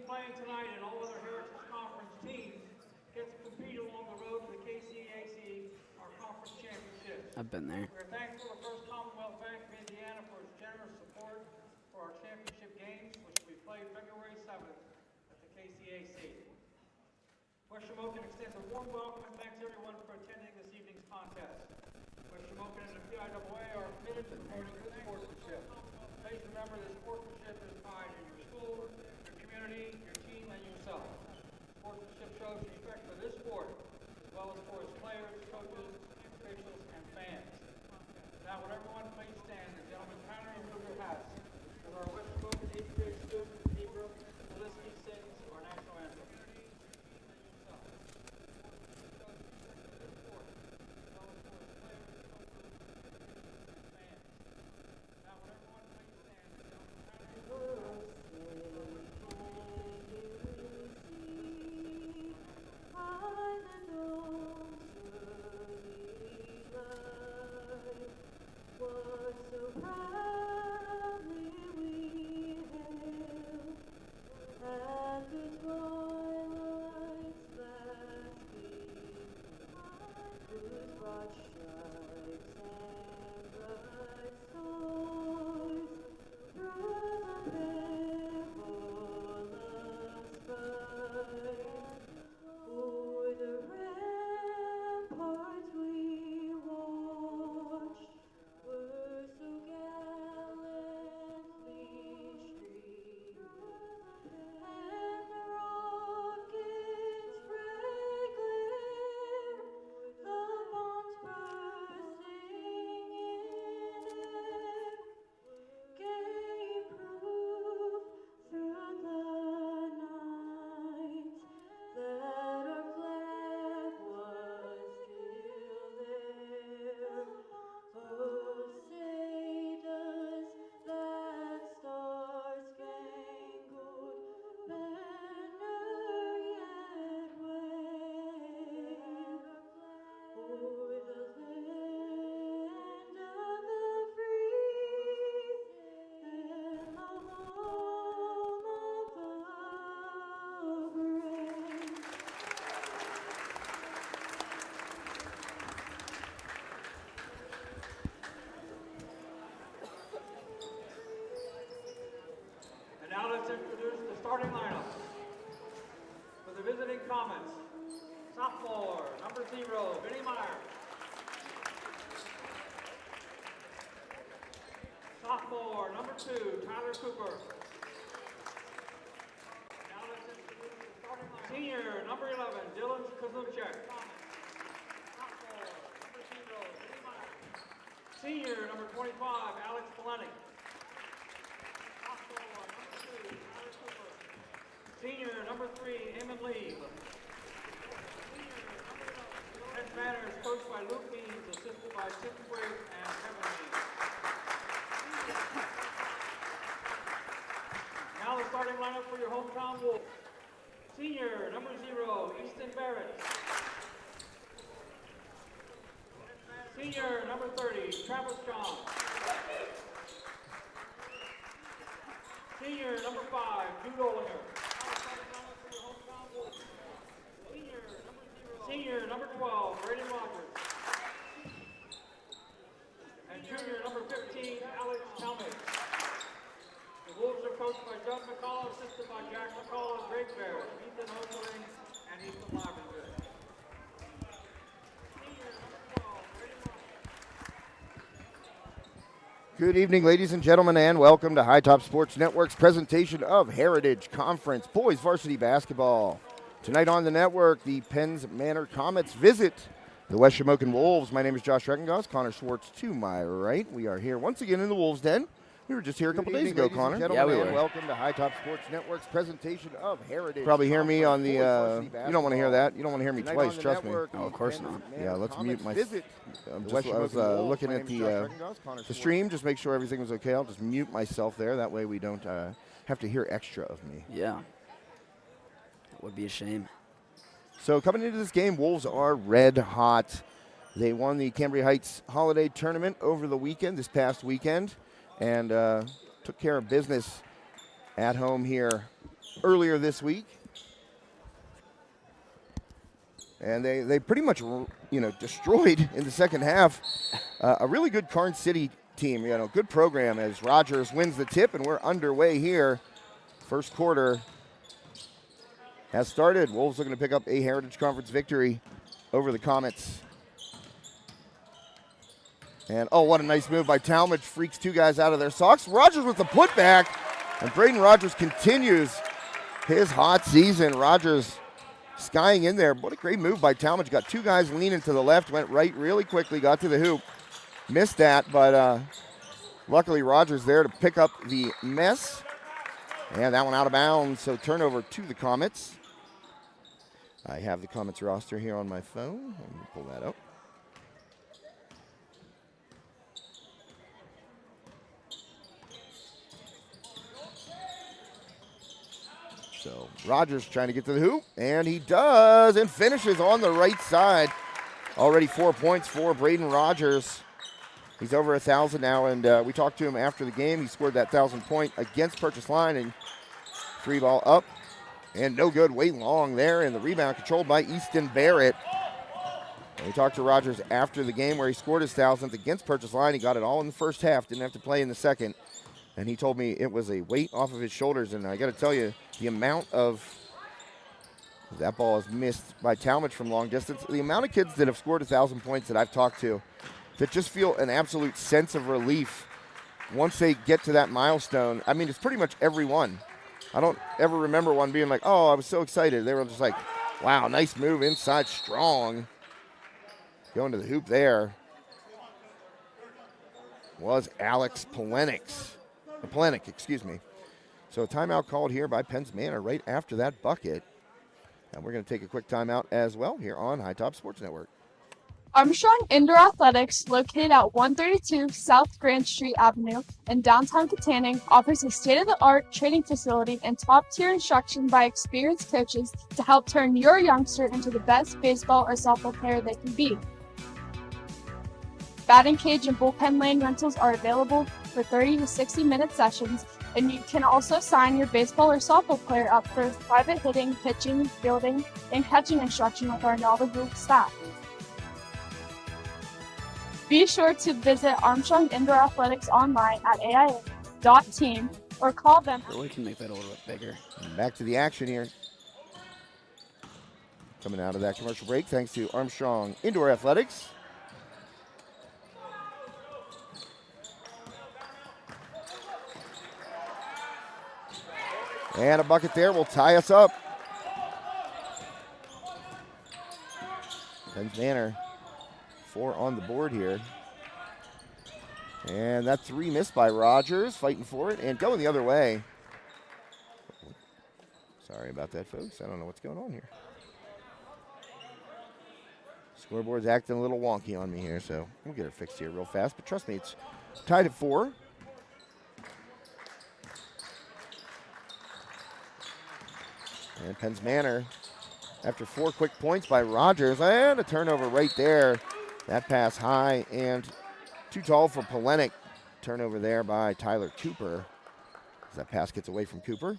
playing tonight and all other Heritage Conference teams get to compete along the road to the KCAC, our conference championships. I've been there. We're thankful to First Commonwealth Bank of Indiana for its generous support for our championship games, which will be played February 7th at the KCAC. West Shamokin extends a warm welcome and thanks everyone for attending this evening's contest. West Shamokin and the PIAA are committed to promoting good sportsmanship. Please remember that sportsmanship is tied in your school, your community, your team, and yourself. Sportsmanship shows respect for this sport, as well as for its players, coaches, officials, and fans. Now, would everyone please stand? The gentleman Tanner and Luger has, with our West Shamokin 8th grade student, Ibram Polisky, sings our national anthem. Now let's introduce the starting lineup. For the visiting Comets, sophomore, number 0, Vinnie Meyer. Sophomore, number 2, Tyler Cooper. Now let's introduce the starting lineup. Senior, number 11, Dylan Kazumchek. Sophomore, number 0, Vinnie Meyer. Senior, number 25, Alex Polenic. Senior, number 3, Eamon Lee. Manor is coached by Luke Means, assisted by Tim Quigg and Kevin Means. Now the starting lineup for your hometown Wolves. Senior, number 0, Easton Barrett. Senior, number 30, Travis John. Senior, number 5, Jude Olinger. Senior, number 12, Braden Rogers. And junior, number 15, Alex Talmadge. The Wolves are coached by Doug McCall, assisted by Jack McCall and Greg Barrett, Ethan Hoseling, and Ethan Lavengood. Senior, number 12, Braden Rogers. Good evening, ladies and gentlemen, and welcome to High Top Sports Network's presentation of Heritage Conference Boys Varsity Basketball. Tonight on the network, the Penns Manor Comets visit the West Shamokin Wolves. My name is Josh Reckengoss, Connor Schwartz to my right. We are here once again in the Wolves' Den. We were just here a couple days ago, Connor. Yeah, we were. Welcome to High Top Sports Network's presentation of Heritage. Probably hear me on the, you don't want to hear that. You don't want to hear me twice, trust me. Oh, of course not. Yeah, let's mute my, I was looking at the stream, just make sure everything was okay. I'll just mute myself there. That way we don't have to hear extra of me. Yeah. It would be a shame. So coming into this game, Wolves are red hot. They won the Cambria Heights Holiday Tournament over the weekend, this past weekend, and took care of business at home here earlier this week. And they pretty much, destroyed in the second half a really good Karn City team. Good program as Rogers wins the tip, and we're underway here. First quarter has started. Wolves looking to pick up a Heritage Conference victory over the Comets. And, what a nice move by Talmadge. Freaks two guys out of their socks. Rogers with the putback. And Braden Rogers continues his hot season. Rogers skying in there. What a great move by Talmadge. Got two guys leaning to the left. Went right really quickly. Got to the hoop. Missed that, but luckily Rogers there to pick up the mess. And that one out of bounds. So turnover to the Comets. I have the Comets roster here on my phone. Let me pull that up. So Rogers trying to get to the hoop, and he does, and finishes on the right side. Already 4 points for Braden Rogers. He's over 1,000 now, and we talked to him after the game. He scored that 1,000-point against Purchase Line, and free ball up, and no good. Way long there, and the rebound controlled by Easton Barrett. And we talked to Rogers after the game where he scored his 1,000th against Purchase Line. He got it all in the first half, didn't have to play in the second. And he told me it was a weight off of his shoulders. And I got to tell you, the amount of that ball is missed by Talmadge from long distance. The amount of kids that have scored 1,000 points that I've talked to that just feel an absolute sense of relief once they get to that milestone. I mean, it's pretty much every one. I don't ever remember one being like, I was so excited. They were just like, wow, nice move inside, strong. Going to the hoop there was Alex Polenic, excuse me. So a timeout called here by Penn's Manor right after that bucket. And we're going to take a quick timeout as well here on High Top Sports Network. Armstrong Indoor Athletics, located at 132 South Grand Street Avenue in downtown Katanning, offers a state-of-the-art training facility and top-tier instruction by experienced coaches to help turn your youngster into the best baseball or softball player they can be. Batting cage and bullpen lane rentals are available for 30 to 60-minute sessions, and you can also sign your baseball or softball player up for private hitting, pitching, fielding, and catching instruction with our knowledgeable staff. Be sure to visit Armstrong Indoor Athletics online at aia.team or call them. We can make that a little bit bigger. And back to the action here. Coming out of that commercial break, thanks to Armstrong Indoor Athletics. And a bucket there will tie us up. Penn's Manor, 4 on the board here. And that 3 missed by Rogers, fighting for it and going the other way. Sorry about that, folks. I don't know what's going on here. Scoreboard's acting a little wonky on me here, so we'll get it fixed here real fast. But trust me, it's tied at 4. And Penn's Manor, after 4 quick points by Rogers, and a turnover right there. That pass high and too tall for Polenic. Turnover there by Tyler Cooper. As that pass gets away from Cooper.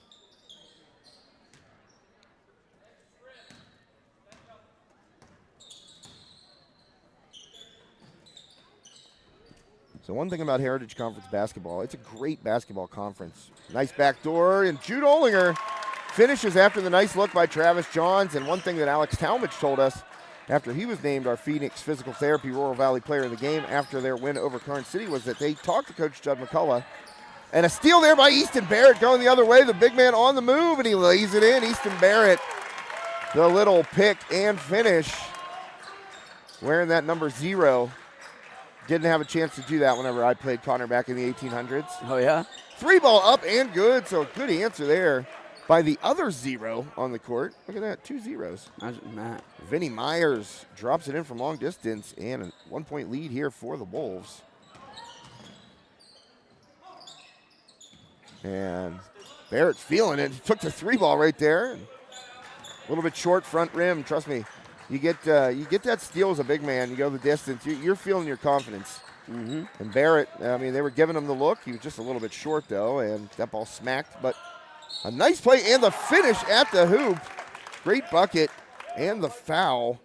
So one thing about Heritage Conference basketball, it's a great basketball conference. Nice backdoor, and Jude Olinger finishes after the nice look by Travis Johns. And one thing that Alex Talmadge told us after he was named our Phoenix Physical Therapy Rural Valley Player of the Game after their win over Karn City was that they talked to Coach Judd McCullough. And a steal there by Easton Barrett going the other way. The big man on the move, and he lays it in. Easton Barrett, the little pick and finish. Wearing that number 0. Didn't have a chance to do that whenever I played Connor back in the 1800s. Oh, yeah? 3 ball up and good, so good answer there by the other 0 on the court. Look at that, 2 zeros. Imagine that. Vinny Myers drops it in from long distance, and a 1-point lead here for the Wolves. And Barrett's feeling it. He took the 3 ball right there. A little bit short front rim. Trust me, you get that steal as a big man. You go the distance. You're feeling your confidence. Mm-hmm. And Barrett, I mean, they were giving him the look. He was just a little bit short, though, and that ball smacked. But A nice play and the finish at the hoop. Great bucket and the foul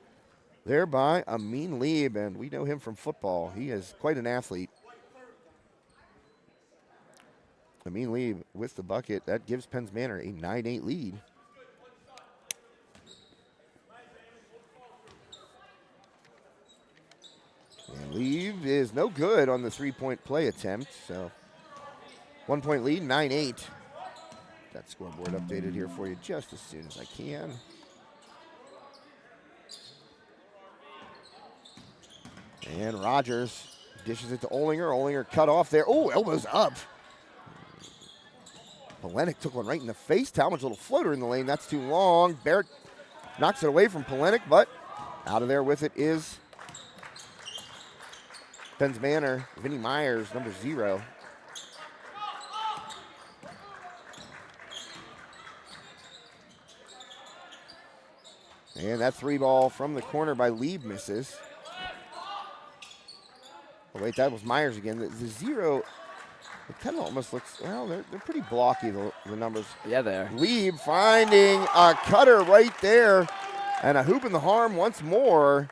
there by Amin Lieb, and we know him from football. He is quite an athlete. Amin Lieb with the bucket. That gives Penns Manor a 9-8 lead. And Lieb is no good on the three-point play attempt, so 1 point lead, 9-8. That scoreboard updated here for you just as soon as I can. And Rogers dishes it to Olinger. Olinger cut off there. Oh, elbows up. Pelenik took one right in the face. Talmadge, little floater in the lane. That's too long. Barrett knocks it away from Pelenik, but out of there with it is Penns Manor. Vinnie Myers, number 0. And that 3-ball from the corner by Lieb misses. Oh, wait, that was Myers again. The 0, it kind of almost looks, well, they're pretty blocky, the numbers. Yeah, they are. Lieb finding a cutter right there and a hoop in the harm once more.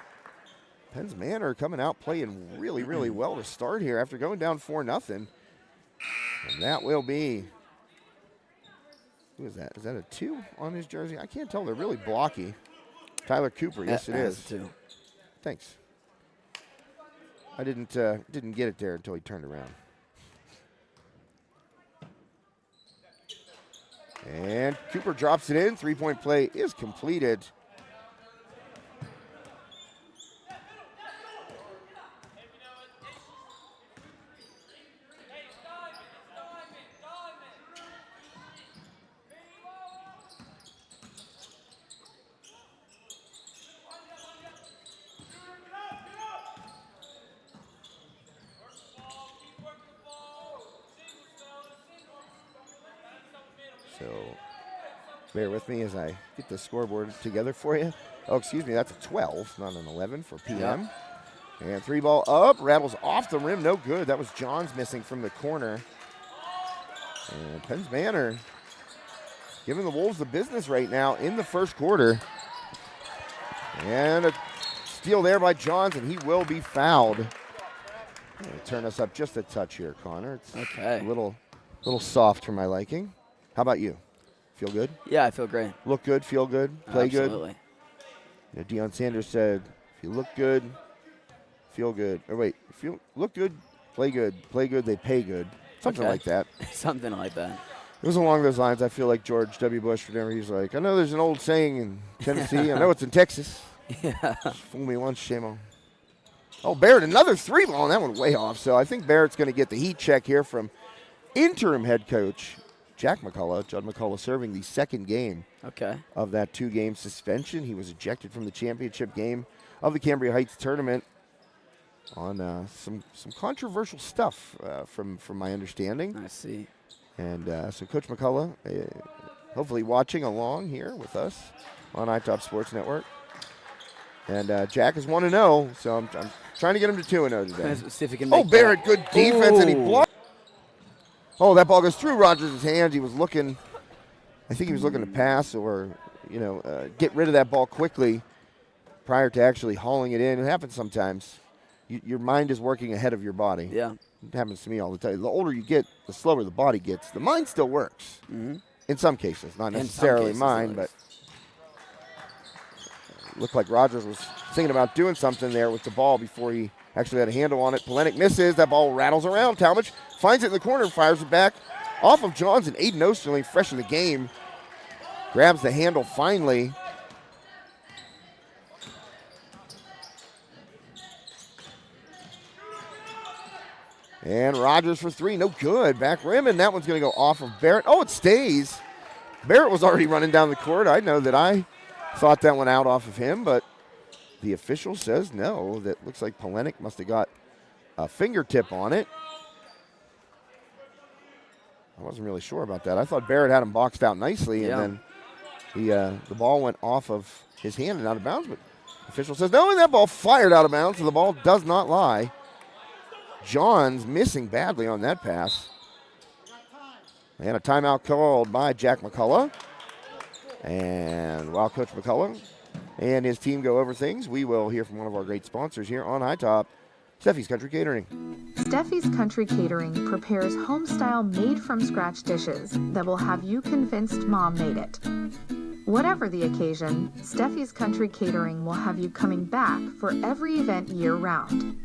Penns Manor coming out playing really, really well to start here after going down 4-0. And that will be, who is that? Is that a 2 on his jersey? I can't tell. They're really blocky. Tyler Cooper, yes it is. 2. Thanks. I didn't get it there until he turned around. And Cooper drops it in. 3-point play is completed. So bear with me as I get the scoreboard together for you. Oh, excuse me, that's a 12, not an 11 for PM. Yep. And 3-ball up, rattles off the rim, no good. That was Johns missing from the corner. And Penns Manor giving the Wolves the business right now in the first quarter. And a steal there by Johns, and he will be fouled. Turn us up just a touch here, Connor. It's okay. A little soft for my liking. How about you? Feel good? Yeah, I feel great. Look good, feel good, play Absolutely. good? Deion Sanders said, if you look good, feel good. Or wait, if you look good, play good, they pay good. Something like that. Something like that. It was along those lines. I feel like George W. Bush, whenever he's like, I know there's an old saying in Tennessee. I know it's in Texas. Yeah. Fool me once, shame on. Oh, Barrett, another 3-ball, and that one way off. So I think Barrett's going to get the heat check here from interim head coach Jack McCullough. Judd McCullough serving the second game of that 2-game suspension. He was ejected from the championship game of the Cambria Heights tournament on some controversial stuff from my understanding. I see. And so Coach McCullough, hopefully watching along here with us on iTop Sports Network. And Jack is 1-0, so I'm trying to get him to 2-0 today. Let's see if he can make Barrett, good defense, and he blocked. Oh, that ball goes through Rogers' hands. He was looking, I think he was looking to pass or, get rid of that ball quickly prior to actually hauling it in. It happens sometimes. Your mind is working ahead of your body. Yeah. It happens to me all the time. The older you get, the slower the body gets. The mind still works. Mm-hmm. In some cases, not necessarily mine, but looked like Rogers was thinking about doing something there with the ball before he actually had a handle on it. Pelenik misses. That ball rattles around. Talmadge finds it in the corner, fires it back off of Johns, and Aiden Osterling, fresh in the game, grabs the handle finally. And Rogers for 3, no good. Back rim, and that one's going to go off of Barrett. Oh, it stays. Barrett was already running down the court. I know that I thought that one out off of him, but the official says no. That looks like Pelenik must have got a fingertip on it. I wasn't really sure about that. I thought Barrett had him boxed out nicely, and then the ball went off of his hand and out of bounds, but the official says no, and that ball fired out of bounds, so the ball does not lie. Johns missing badly on that pass. And a timeout called by Jack McCullough. And while Coach McCullough and his team go over things, we will hear from one of our great sponsors here on High Top, Steffi's Country Catering. Steffi's Country Catering prepares home-style made-from-scratch dishes that will have you convinced Mom made it. Whatever the occasion, Steffi's Country Catering will have you coming back for every event year-round.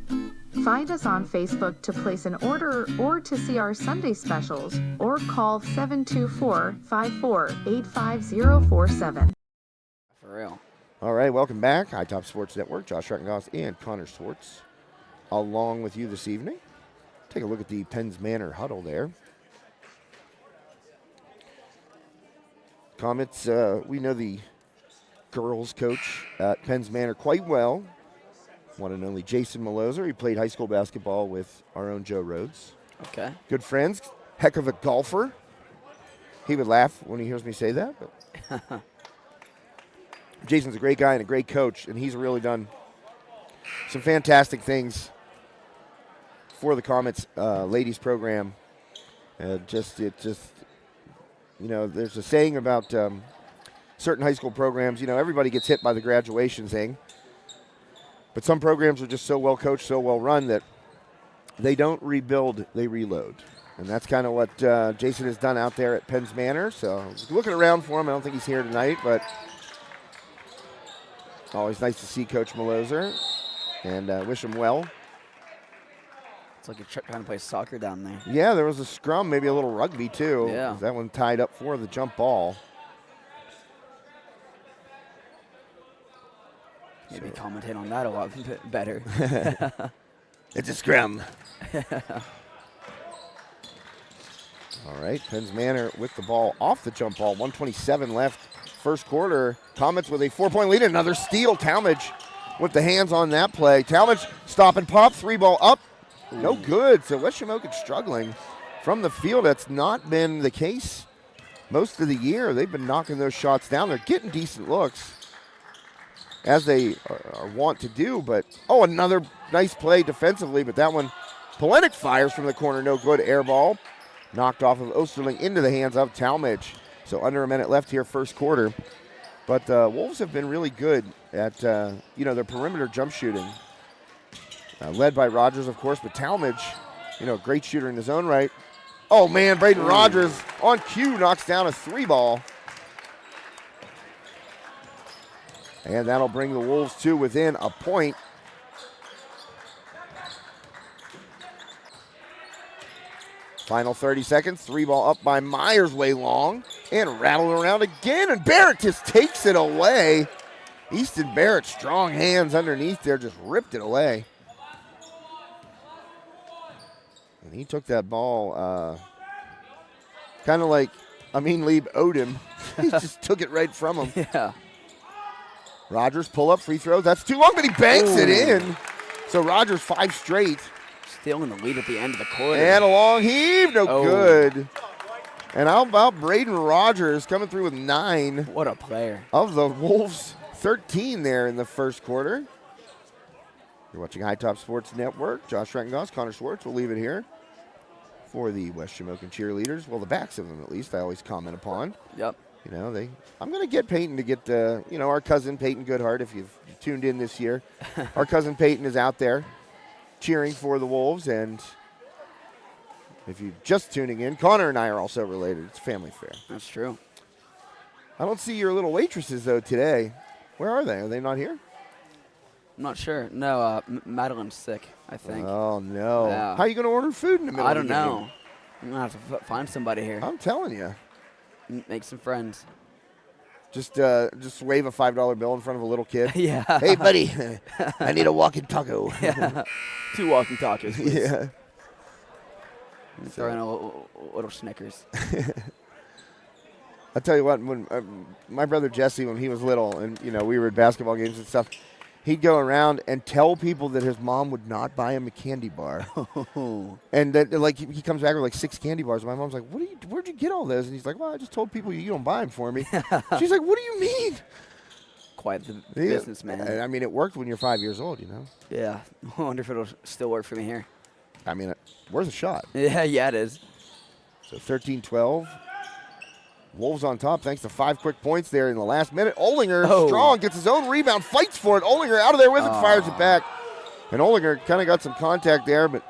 Find us on Facebook to place an order or to see our Sunday specials, or call 724-54-85047. For real. All right, welcome back. High Top Sports Network, Josh Rettengoss and Connor Swartz along with you this evening. Take a look at the Penns Manor huddle there. Comets, we know the girls coach at Penns Manor quite well. One and only Jason Maloser. He played high school basketball with our own Joe Rhodes. Okay. Good friends. Heck of a golfer. He would laugh when he hears me say that. But Jason's a great guy and a great coach, and he's really done some fantastic things for the Comets ladies program. There's a saying about certain high school programs. Everybody gets hit by the graduation thing. But some programs are just so well coached, so well run that they don't rebuild, they reload. And that's kind of what Jason has done out there at Penns Manor. So looking around for him. I don't think he's here tonight, but always nice to see Coach Maloser and wish him well. It's like you're trying to play soccer down there. Yeah, there was a scrum, maybe a little rugby too. Yeah. That one tied up for the jump ball. Maybe commentate on that a lot better. It's a scrum. All right, Penns Manor with the ball off the jump ball. 1:27 left, first quarter. Comets with a 4-point lead. Another steal. Talmadge with the hands on that play. Talmadge stop and pop. 3-ball up. No good. So West Shamokin struggling from the field. That's not been the case most of the year. They've been knocking those shots down. They're getting decent looks, as they are wont to do. But, another nice play defensively. But that one, Polenic fires from the corner. No good. Air ball. Knocked off of Osterling into the hands of Talmadge. So under a minute left here, first quarter. But Wolves have been really good at, their perimeter jump shooting. Led by Rogers, of course, but Talmadge, great shooter in his own right. Oh, man, Braden Rogers on cue knocks down a 3-ball. And that'll bring the Wolves to within a point. Final 30 seconds. 3-ball up by Myers, way long. And rattled around again. And Barrett just takes it away. Easton Barrett, strong hands underneath there, just ripped it away. And he took that ball kind of like Amin Lieb owed him. He just took it right from him. Yeah. Rogers pull up free throw. That's too long, but he banks it in. So Rogers 5 straight. Still in the lead at the end of the quarter. And a long heave, no good. And how about Braden Rogers coming through with 9. What a player. Of the Wolves, 13 there in the first quarter. You're watching High Top Sports Network. Josh Rettengoss, Connor Swartz. We'll leave it here for the West Shamokin cheerleaders. Well, the backs of them, at least, I always comment upon. Yep. I'm going to get Peyton to get, our cousin Peyton Goodhart, if you've tuned in this year. Our cousin Peyton is out there cheering for the Wolves. And if you're just tuning in, Connor and I are also related. It's a family affair. That's true. I don't see your little waitresses, though, today. Where are they? Are they not here? I'm not sure. No, Madeline's sick, I think. Oh, no. Yeah. How are you going to order food in the middle I of don't the game? know. I'm going to have to find somebody here. I'm telling you. Make some friends. Just wave a $5 bill in front of a little kid. Yeah. Hey, buddy, I need a walking taco. Yeah. 2 walking tacos, please. Yeah. Throw in a little Snickers. I'll tell you what, when my brother Jesse, when he was little, and we were at basketball games and stuff, he'd go around and tell people that his mom would not buy him a candy bar. And then, he comes back with 6 candy bars. And my mom's like, where'd you get all those? And he's like, well, I just told people you don't buy them for me. She's like, what do you mean? Quite the businessman. I mean, it worked when you're 5 years old, Yeah. I wonder if it'll still work for me here. I mean, worth a shot. Yeah, it is. So 13-12. Wolves on top thanks to 5 quick points there in the last minute. Olinger, strong, gets his own rebound, fights for it. Olinger out of there with it, fires it back. And Olinger kind of got some contact there, but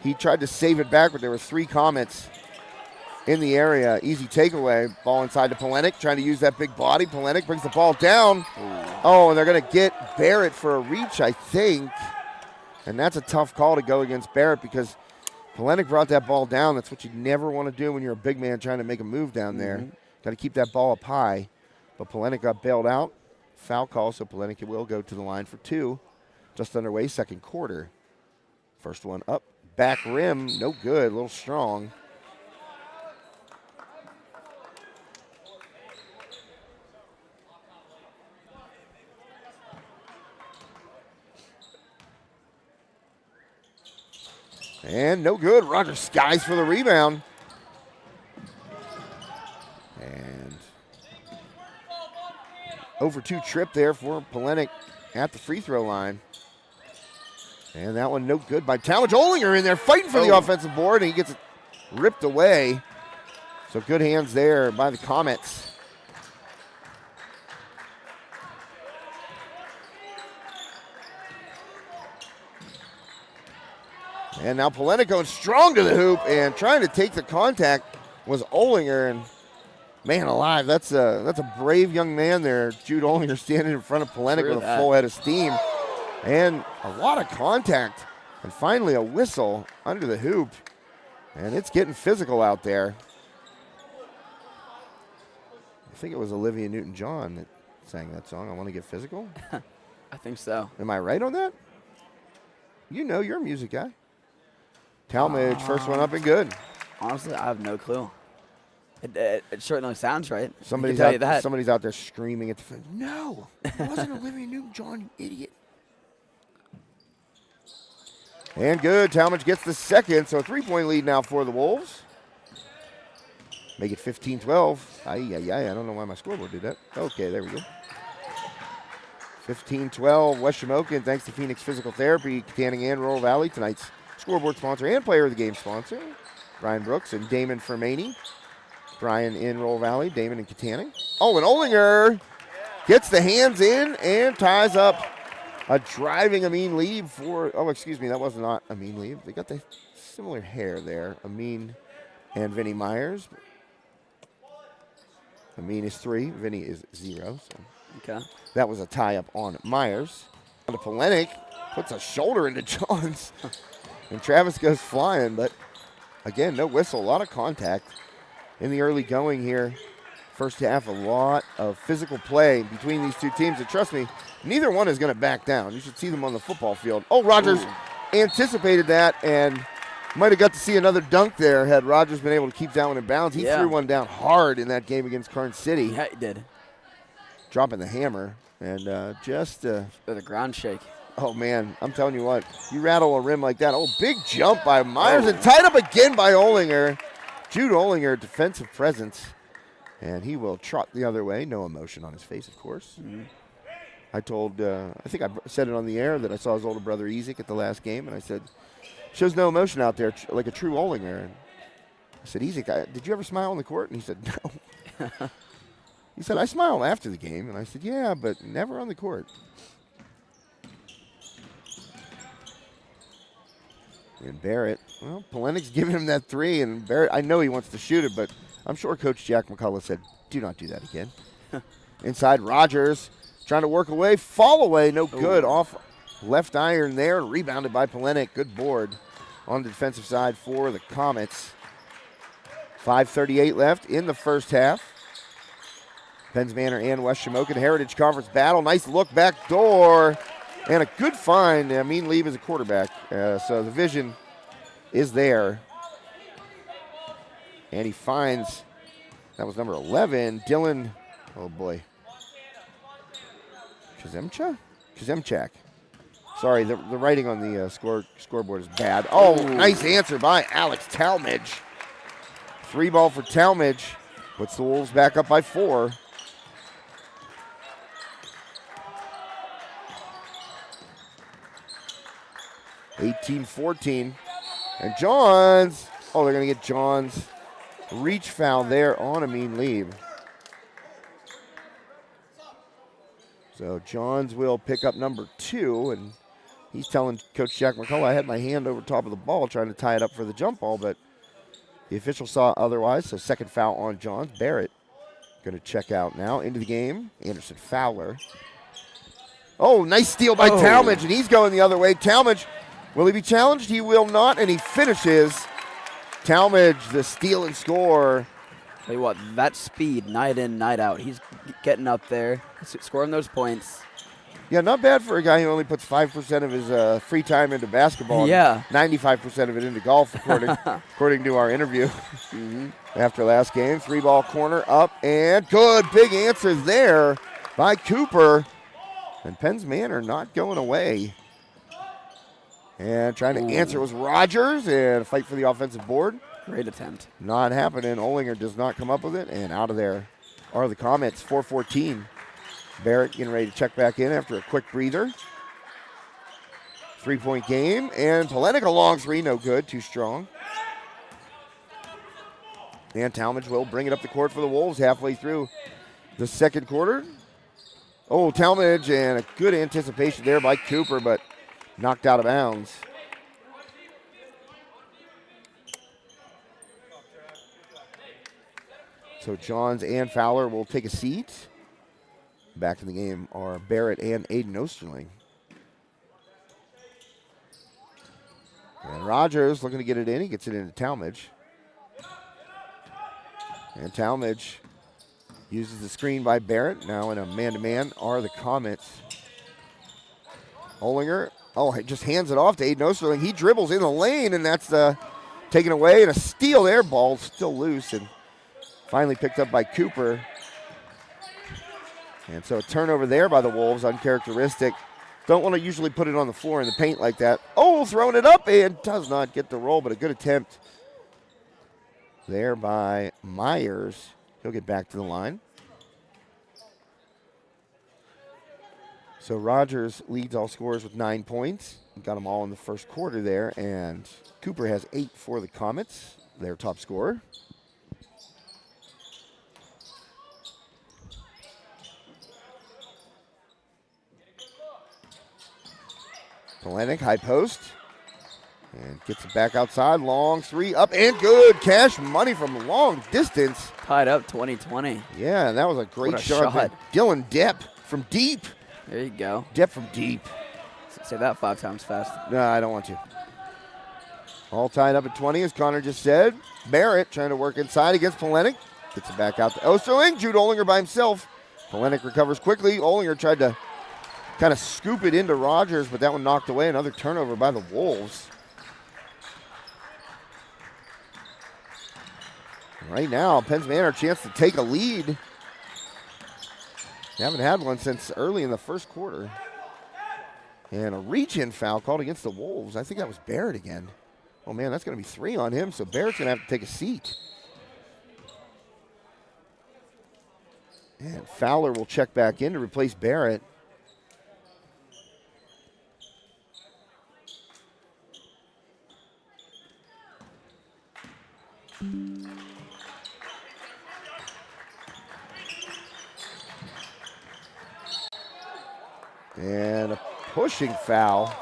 he tried to save it back, but there were 3 Comets in the area. Easy takeaway. Ball inside to Polenic, trying to use that big body. Polenic brings the ball down. Oh, and they're going to get Barrett for a reach, I think. And that's a tough call to go against Barrett because Polenic brought that ball down. That's what you never want to do when you're a big man trying to make a move down there. Got to keep that ball up high. But Polenic got bailed out. Foul call, so Polenic will go to the line for 2. Just underway, second quarter. First one up, back rim, no good, a little strong. And no good. Roger skies for the rebound. And over 2 trip there for Polenic at the free throw line. And that one no good by Talmadge. Olinger in there fighting for the offensive board, and he gets it ripped away. So good hands there by the Comets. And now Polenic going strong to the hoop and trying to take the contact was Olinger. And man alive, that's a brave young man there. Jude Olinger standing in front of Polenic with a full head of steam. And a lot of contact. And finally a whistle under the hoop. And it's getting physical out there. I think it was Olivia Newton-John that sang that song, I Want to Get Physical. I think so. Am I right on that? You know, you're a music guy. Talmadge, first one up and good. Honestly, I have no clue. It certainly sounds right. Somebody's out there screaming at the phone. No, it wasn't Olivia Newton-John, you idiot. And good. Talmadge gets the second, so a 3-point lead now for the Wolves. Make it 15-12. I don't know why my scoreboard did that. Okay, there we go. 15-12, West Shamokin, thanks to Phoenix Physical Therapy, Katanning and Rural Valley, tonight's scoreboard sponsor and player of the game sponsor, Brian Brooks and Damon Fermani. Brian in Rural Valley, Damon in Katanning. Oh, and Olinger gets the hands in and ties up a driving Amin lead for, that was not Amin lead. They got the similar hair there, Amin and Vinny Myers. Amin is 3, Vinny is 0. So okay. That was a tie-up on Myers. The Polenic puts a shoulder into Johns. And Travis goes flying, but again, no whistle, a lot of contact in the early going here. First half, a lot of physical play between these two teams. And trust me, neither one is going to back down. You should see them on the football field. Oh, Rogers anticipated that and might have got to see another dunk there had Rogers been able to keep that one in bounds. He threw one down hard in that game against Karn City. Yeah, he did. Dropping the hammer and with a ground shake. Oh, man, I'm telling you what, you rattle a rim like that. Oh, big jump by Myers and tied up again by Olinger. Jude Olinger, defensive presence, and he will trot the other way. No emotion on his face, of course. I think I said it on the air that I saw his older brother Ezek at the last game, and I said, shows no emotion out there, like a true Olinger. And I said, Ezek, did you ever smile on the court? And he said, no. He said, I smiled after the game. And I said, yeah, but never on the court. And Barrett, well, Polenic's giving him that 3, and Barrett, I know he wants to shoot it, but I'm sure Coach Jack McCullough said, do not do that again. Inside, Rogers trying to work away, fall away, no good. Off left iron there, rebounded by Polenic. Good board on the defensive side for the Comets. 5:38 left in the first half. Penns Manor and West Shamokin Heritage Conference battle. Nice look back door. And a good find. Amin Leib is a quarterback. So the vision is there. And he finds, that was number 11, Dylan, oh boy. Kazemchak. Sorry, the writing on the scoreboard is bad. Oh, nice answer by Alex Talmadge. 3 ball for Talmadge. Puts the Wolves back up by 4. (18-14), and Johns. Oh, they're going to get Johns reach foul there on Amin Leib. So Johns will pick up number 2, and he's telling Coach Jack McCullough, I had my hand over top of the ball trying to tie it up for the jump ball, but the official saw otherwise, so second foul on Johns. Barrett going to check out now. Into the game, Anderson Fowler. Oh, nice steal by Talmadge, and he's going the other way. Talmadge, will he be challenged? He will not, and he finishes. Talmadge, the steal and score. Tell you what, that speed, night in, night out. He's getting up there, scoring those points. Yeah, not bad for a guy who only puts 5% of his free time into basketball. Yeah. 95% of it into golf, according to our interview after last game. 3-ball corner up, and good big answer there by Cooper. And Penn's Manor not going away. And trying to answer was Rogers, and a fight for the offensive board. Great attempt. Not happening. Olinger does not come up with it, and out of there are the Comets, 4-14. Barrett getting ready to check back in after a quick breather. 3-point game, and Polenic a long 3, no good, too strong. And Talmadge will bring it up the court for the Wolves halfway through the second quarter. Oh, Talmadge, and a good anticipation there by Cooper, but knocked out of bounds. So Johns and Fowler will take a seat. Back in the game are Barrett and Aiden Osterling. And Rogers looking to get it in. He gets it into Talmadge. And Talmadge uses the screen by Barrett. Now in a man-to-man are the Comets. Olinger, he just hands it off to Aiden Osterling. He dribbles in the lane, and that's taken away. And a steal there. Ball still loose, and finally picked up by Cooper. And so a turnover there by the Wolves, uncharacteristic. Don't want to usually put it on the floor in the paint like that. Oh, throwing it up, and does not get the roll, but a good attempt there by Myers. He'll get back to the line. So Rogers leads all scorers with 9 points. Got them all in the first quarter there, and Cooper has 8 for the Comets, their top scorer. Polenic, high post, and gets it back outside. Long 3, up and good. Cash money from long distance. Tied up 20-20. Yeah, that was a great shot. shot. Dylan Depp from deep. There you go. Depp from deep. Say that 5 times fast. No, I don't want to. All tied up at 20, as Connor just said. Barrett trying to work inside against Polenic. Gets it back out to Osterling. Jude Olinger by himself. Polenic recovers quickly. Olinger tried to kind of scoop it into Rogers, but that one knocked away. Another turnover by the Wolves. Right now, Penn's Manor a chance to take a lead. They haven't had one since early in the first quarter. And a reach-in foul called against the Wolves. I think that was Barrett again. Oh, man, that's going to be 3 on him, so Barrett's going to have to take a seat. And Fowler will check back in to replace Barrett. And a pushing foul.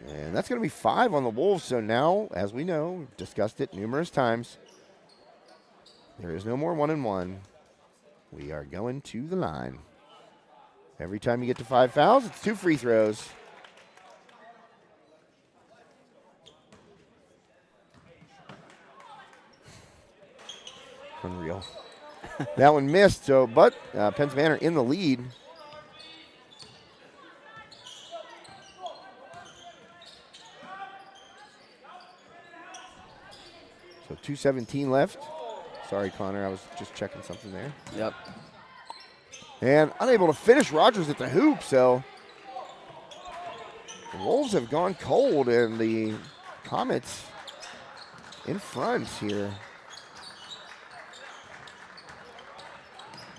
And that's going to be 5 on the Wolves. So now, as we know, we've discussed it numerous times, there is no more 1-and-1. We are going to the line. Every time you get to 5 fouls, it's 2 free throws. Unreal. That one missed, but Penn's Manor in the lead. So 2:17 left. Sorry, Connor, I was just checking something there. Yep. And unable to finish Rogers at the hoop, so the Wolves have gone cold, and the Comets in front here.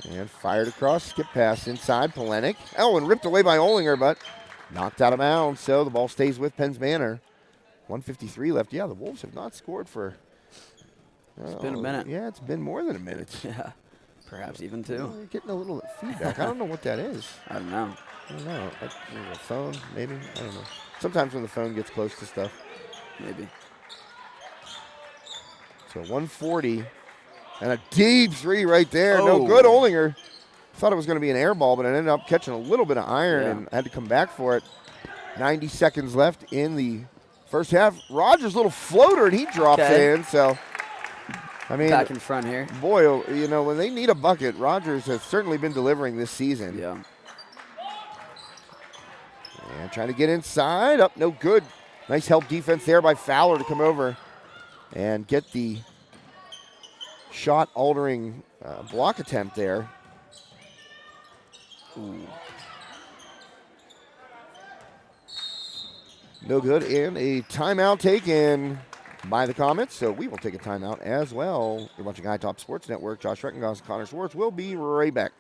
And fired across, skip pass inside, Polenic. Oh, and ripped away by Olinger, but Knocked out of bounds, so the ball stays with Penns Manor. 1:53 left. Yeah, the Wolves have not scored for... It's been a minute. Yeah, it's been more than a minute. Yeah, perhaps even two. You're getting a little feedback. I don't know what that is. I don't know. I don't know. A phone, maybe? I don't know. Sometimes when the phone gets close to stuff. Maybe. So 140. And a deep three right there. Oh. No good, Olinger. Thought it was going to be an air ball, but it ended up catching a little bit of iron and had to come back for it. 90 seconds left in the first half. Rogers' little floater, and he drops it in. So, I mean, back in front here. Boy, you know, when they need a bucket, Rogers has certainly been delivering this season. Yeah. And trying to get inside. Up, no good. Nice help defense there by Fowler to come over and get the shot-altering block attempt there. Ooh. No good, and a timeout taken by the Comets, so we will take a timeout as well. You're watching High Top Sports Network. Josh Rettengoss and Connor Schwartz will be right back.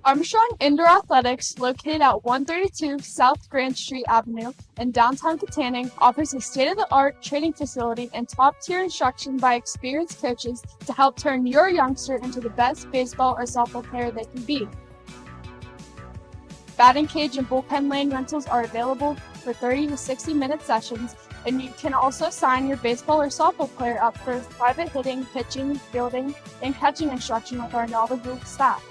Armstrong Indoor Athletics, located at 132 South Grand Street Avenue in downtown Katanning, offers a state-of-the-art training facility and top-tier instruction by experienced coaches to help turn your youngster into the best baseball or softball player they can be. Batting cage and bullpen lane rentals are available for 30 to 60-minute sessions, and you can also sign your baseball or softball player up for private hitting, pitching, fielding, and catching instruction with our knowledgeable staff.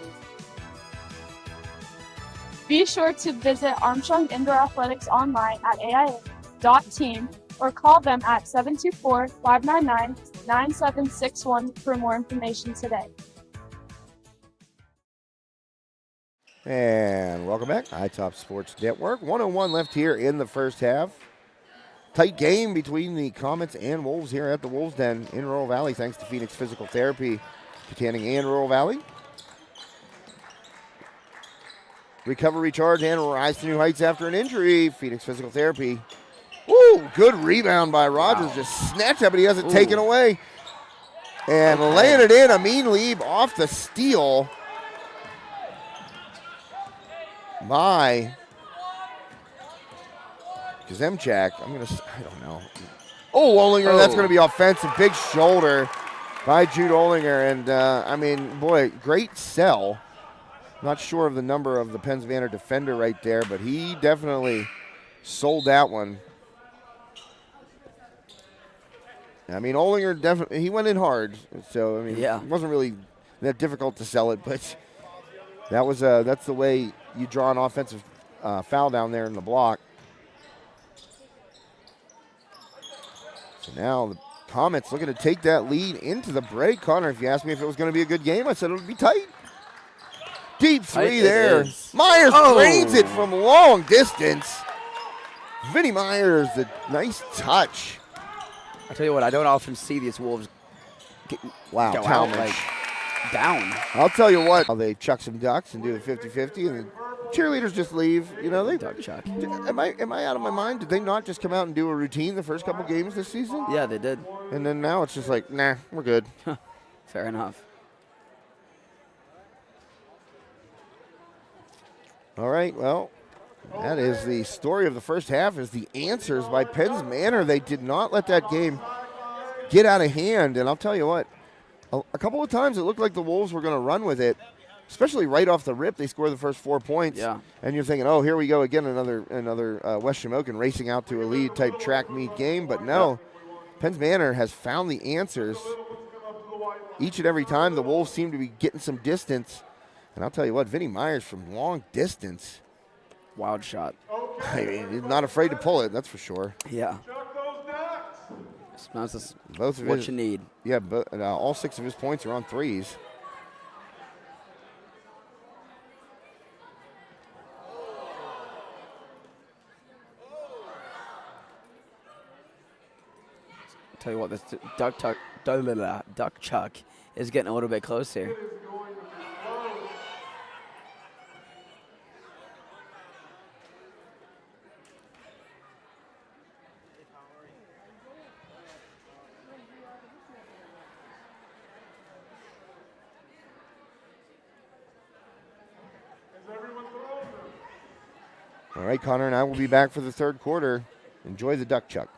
Be sure to visit Armstrong Indoor Athletics online at aia.team or call them at 724-599-9761 for more information today. And welcome back, High Top Sports Network. 1:01 left here in the first half. Tight game between the Comets and Wolves here at the Wolves Den in Rural Valley, thanks to Phoenix Physical Therapy, Katanning and Rural Valley. Recover, recharge, and rise to new heights after an injury. Phoenix Physical Therapy. Woo, good rebound by Rogers. Wow. Just snatched it, but he has it taken away. And laying it in, Amin Lieb off the steal by Kazemchak. I don't know. Oh, Olinger, that's going to be offensive. Big shoulder by Jude Olinger. And, I mean, boy, great sell. Not sure of the number of the Penns Manor defender right there, but he definitely sold that one. I mean, Olinger definitely, he went in hard. So, I mean, it wasn't really that difficult to sell it, but that was that's the way you draw an offensive foul down there in the block. So now the Comets looking to take that lead into the break. Connor, if you asked me if it was going to be a good game, I said it would be tight. Deep three there. Myers drains it from long distance. Vinny Myers, the nice touch. I tell you what, I don't often see these Wolves go out like down. I'll tell you what, they chuck some ducks and do the 50-50, and the cheerleaders just leave. You know, they duck chuck. Am I out of my mind? Did they not just come out and do a routine the first couple games this season? Yeah, they did. And then now it's just like, nah, we're good. Fair enough. All right, well, that is the story of the first half, is the answers by Penns Manor. They did not let that game get out of hand, and I'll tell you what, a couple of times it looked like the Wolves were going to run with it, especially right off the rip. They scored the first 4 points, and you're thinking, oh, here we go again, another West Shamokin racing out to a lead type track meet game, but no, Penns Manor has found the answers. Each and every time the Wolves seem to be getting some distance. And I'll tell you what, Vinny Myers from long distance. Wild shot. I mean, he's not afraid to pull it, that's for sure. Yeah. Smells both of what you need. Yeah, but all 6 of his points are on threes. I'll tell you what, this duck chuck is getting a little bit close here. All right, Connor and I will be back for the third quarter. Enjoy the duck chuck.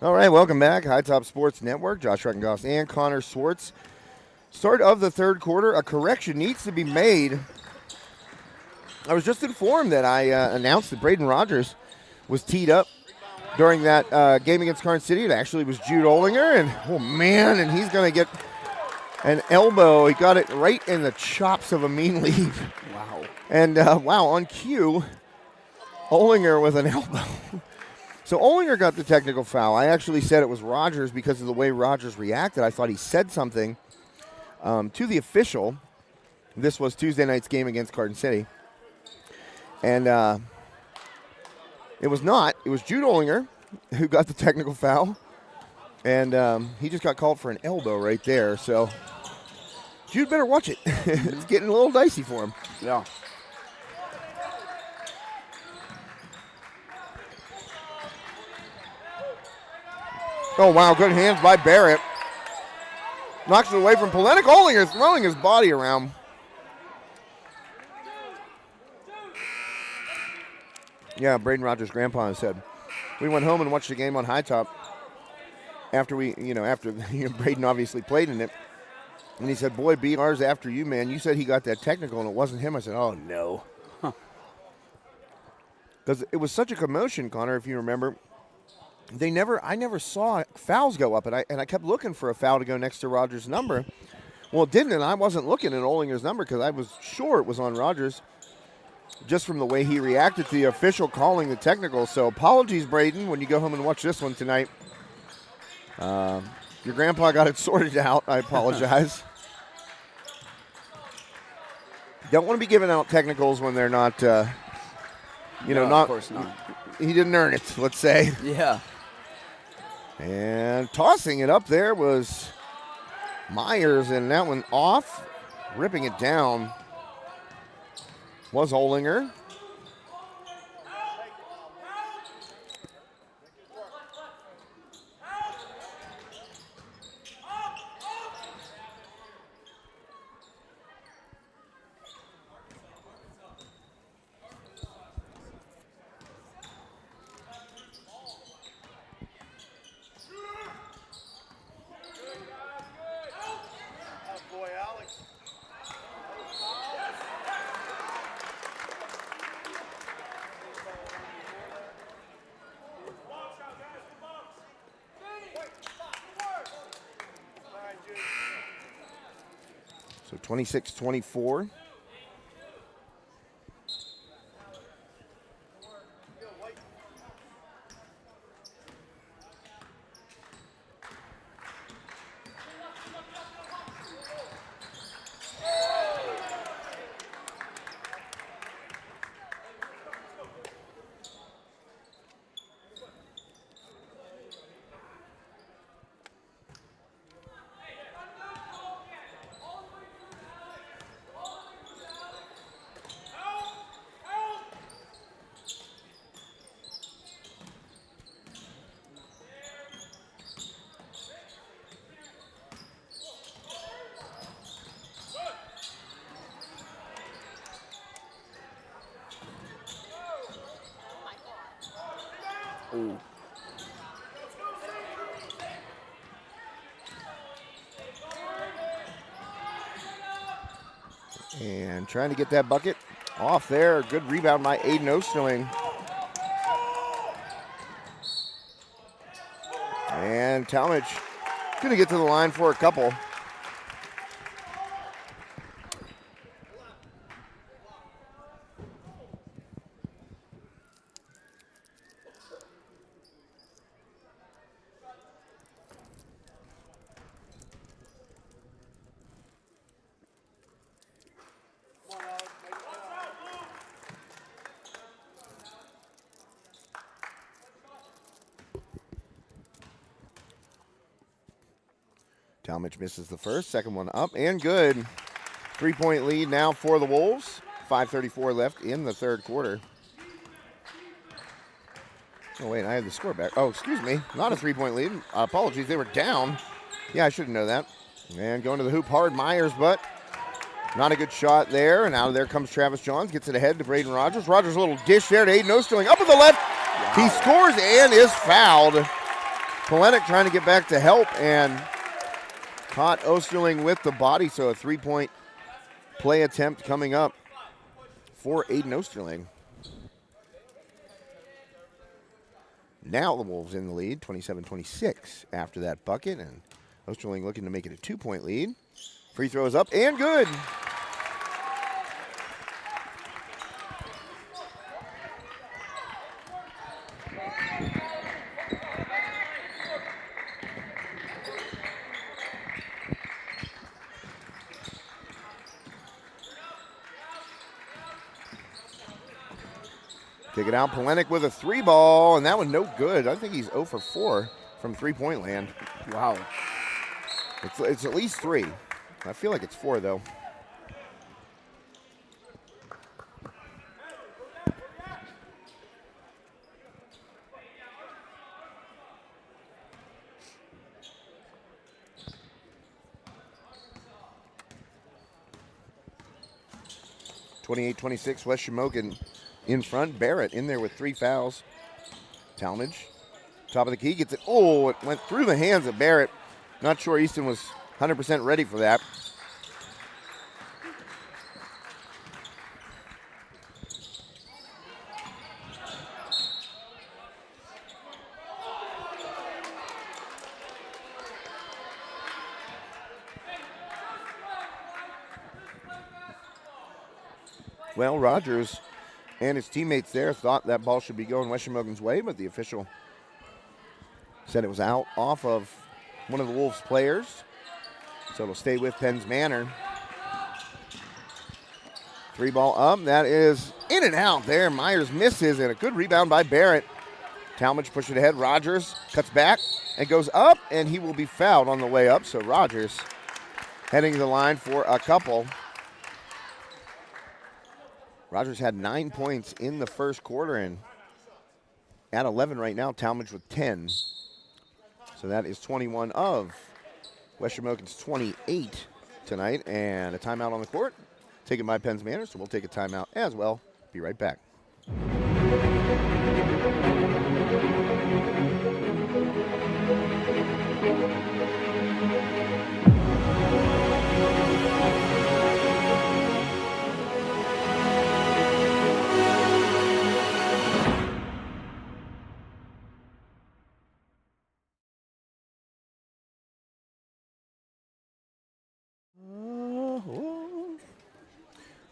All right, welcome back. High Top Sports Network. Josh Reckengoss and Connor Swartz. Start of the third quarter. A correction needs to be made. I was just informed that I announced that Braden Rogers was teed up during that game against Carson City. It actually was Jude Olinger, and oh man, and he's going to get an elbow. He got it right in the chops of a mean leave. Wow. And wow, on cue, Olinger with an elbow. So Olinger got the technical foul. I actually said it was Rogers because of the way Rogers reacted. I thought he said something to the official. This was Tuesday night's game against Carson City. And it was not. It was Jude Olinger who got the technical foul. And he just got called for an elbow right there. So Jude better watch it. It's getting a little dicey for him. Yeah. Oh, wow, good hands by Barrett. Knocks it away from Polenic. Olinger throwing his body around. Yeah, Braden Rogers' grandpa said, we went home and watched the game on High Top after Braden obviously played in it. And he said, boy, BR's after you, man. You said he got that technical and it wasn't him. I said, oh, no. Because it was such a commotion, Connor, if you remember. I never saw fouls go up, and I kept looking for a foul to go next to Rogers' number. Well, it didn't, and I wasn't looking at Olinger's number because I was sure it was on Rogers just from the way he reacted to the official calling the technical. So apologies, Braden, when you go home and watch this one tonight. Your grandpa got it sorted out. I apologize. Don't want to be giving out technicals when they're not, No, not. Of course not. He didn't earn it, let's say. Yeah. And tossing it up there was Myers, and that one off. Ripping it down was Olinger. So 26-24. Ooh. And trying to get that bucket off there. Good rebound by Aiden Osterling. And Talmadge going to get to the line for a couple. Talmadge misses the first, second one up and good. 3-point lead now for the Wolves. 5:34 left in the third quarter. Oh, wait, I had the score back. Oh, excuse me. Not a 3-point lead. Apologies, they were down. Yeah, I should know that. And going to the hoop hard, Myers, but not a good shot there. And out of there comes Travis Johns. Gets it ahead to Braden Rogers. Rogers a little dish there to Aiden Osterling. Up with the left. Wow. He scores and is fouled. Polenic trying to get back to help and caught Osterling with the body, so a 3-point play attempt coming up for Aiden Osterling. Now the Wolves in the lead, 27-26 after that bucket, and Osterling looking to make it a 2-point lead. Free throw is up and good. Kick it out, Polenic with a 3-ball, and that one no good. I think he's 0 for 4 from three-point land. Wow. It's at least 3. I feel like it's 4, though. (28-26) West Shamokin in front. Barrett in there with 3 fouls. Talmadge, top of the key, gets it. Oh, it went through the hands of Barrett. Not sure Easton was 100% ready for that. Well, Rogers and his teammates there thought that ball should be going West Shamokin's way, but the official said it was out off of one of the Wolves' players. So it'll stay with Penn's Manor. 3-ball up. That is in and out there. Myers misses, and a good rebound by Barrett. Talmadge pushed it ahead. Rogers cuts back and goes up, and he will be fouled on the way up. So Rogers heading to the line for a couple. Rogers had 9 points in the first quarter, and at 11 right now, Talmadge with 10. So that is 21 of West Shamokin's 28 tonight, and a timeout on the court taken by Penn's Manor, so we'll take a timeout as well. Be right back.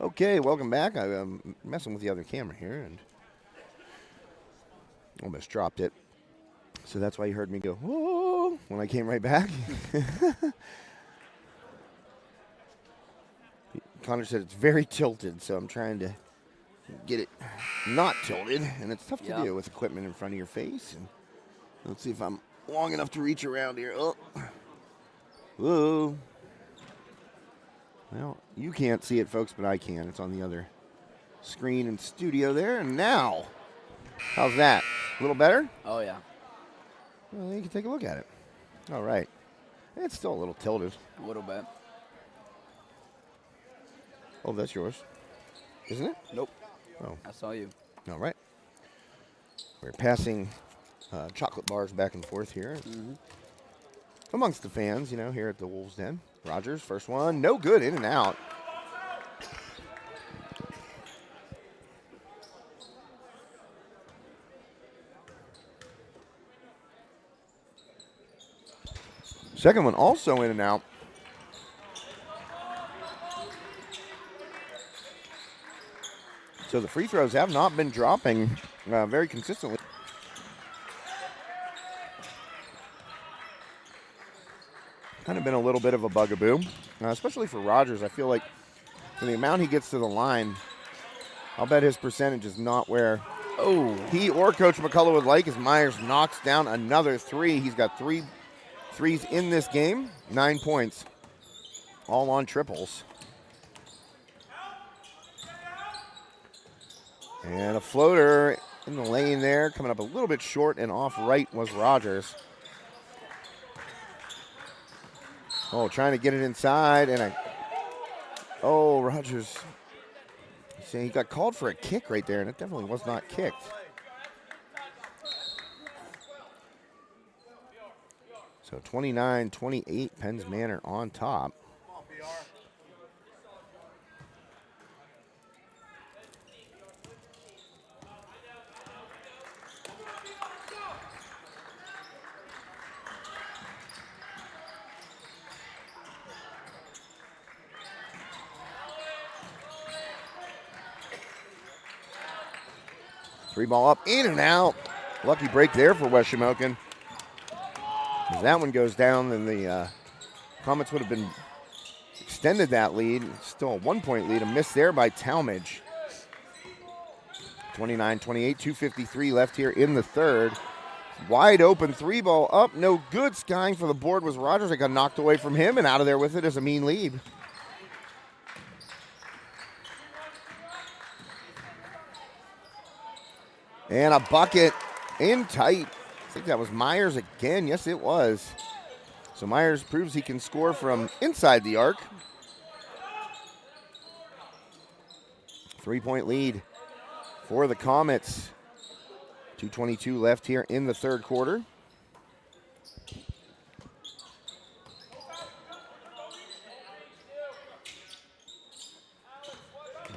Okay, welcome back. I'm messing with the other camera here and almost dropped it. So that's why you heard me go, whoa, when I came right back. Connor said it's very tilted, so I'm trying to get it not tilted, and it's tough to do with equipment in front of your face. And let's see if I'm long enough to reach around here. Oh, whoa. Well, you can't see it, folks, but I can. It's on the other screen in studio there. And now, how's that? A little better? Oh, yeah. Well, you can take a look at it. All right. It's still a little tilted. A little bit. Oh, that's yours, isn't it? Nope. Oh. I saw you. All right. We're passing chocolate bars back and forth here. Amongst the fans, you know, here at the Wolves Den. Rogers, first one, no good, in and out. Second one also in and out. So the free throws have not been dropping very consistently. Kind of been a little bit of a bugaboo, especially for Rogers. I feel like for the amount he gets to the line, I'll bet his percentage is not where he or Coach McCullough would like, as Myers knocks down another 3. He's got 3 threes in this game, 9 points, all on triples. And a floater in the lane there, coming up a little bit short and off right was Rogers. Oh, trying to get it inside, and Rogers. See, he got called for a kick right there, and it definitely was not kicked. So 29-28, Penns Manor on top. Three ball up, in and out. Lucky break there for West Shamokin. As that one goes down, then the Comets would have been extended that lead. Still a 1-point lead. A miss there by Talmadge. 29-28, 2:53 left here in the third. Wide open three ball up, no good. Skying for the board was Rogers. It got knocked away from him, and out of there with it is a mean lead. And a bucket in tight. I think that was Myers again. Yes, it was. So Myers proves he can score from inside the arc. 3-point lead for the Comets. 2:22 left here in the third quarter.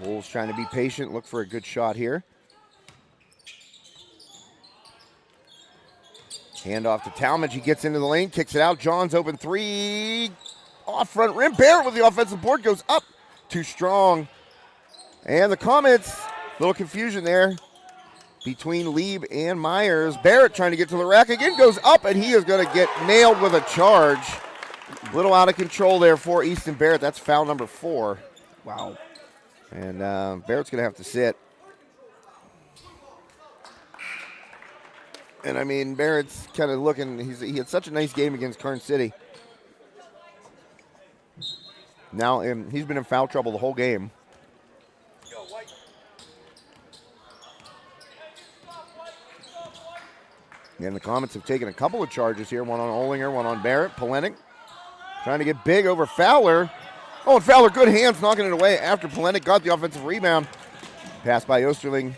Wolves trying to be patient, look for a good shot here. Hand off to Talmadge. He gets into the lane, kicks it out. John's open three. Off front rim. Barrett with the offensive board goes up. Too strong. And the Comets, little confusion there between Lieb and Myers. Barrett trying to get to the rack again, goes up, and he is going to get nailed with a charge. A little out of control there for Easton Barrett. That's foul number 4. Wow. And Barrett's going to have to sit. And, I mean, Barrett's kind of looking, he had such a nice game against Kern City. Now, he's been in foul trouble the whole game. And the Comets have taken a couple of charges here, one on Olinger, one on Barrett. Polenic trying to get big over Fowler. Oh, and Fowler, good hands, knocking it away after Polenic got the offensive rebound. Pass by Osterling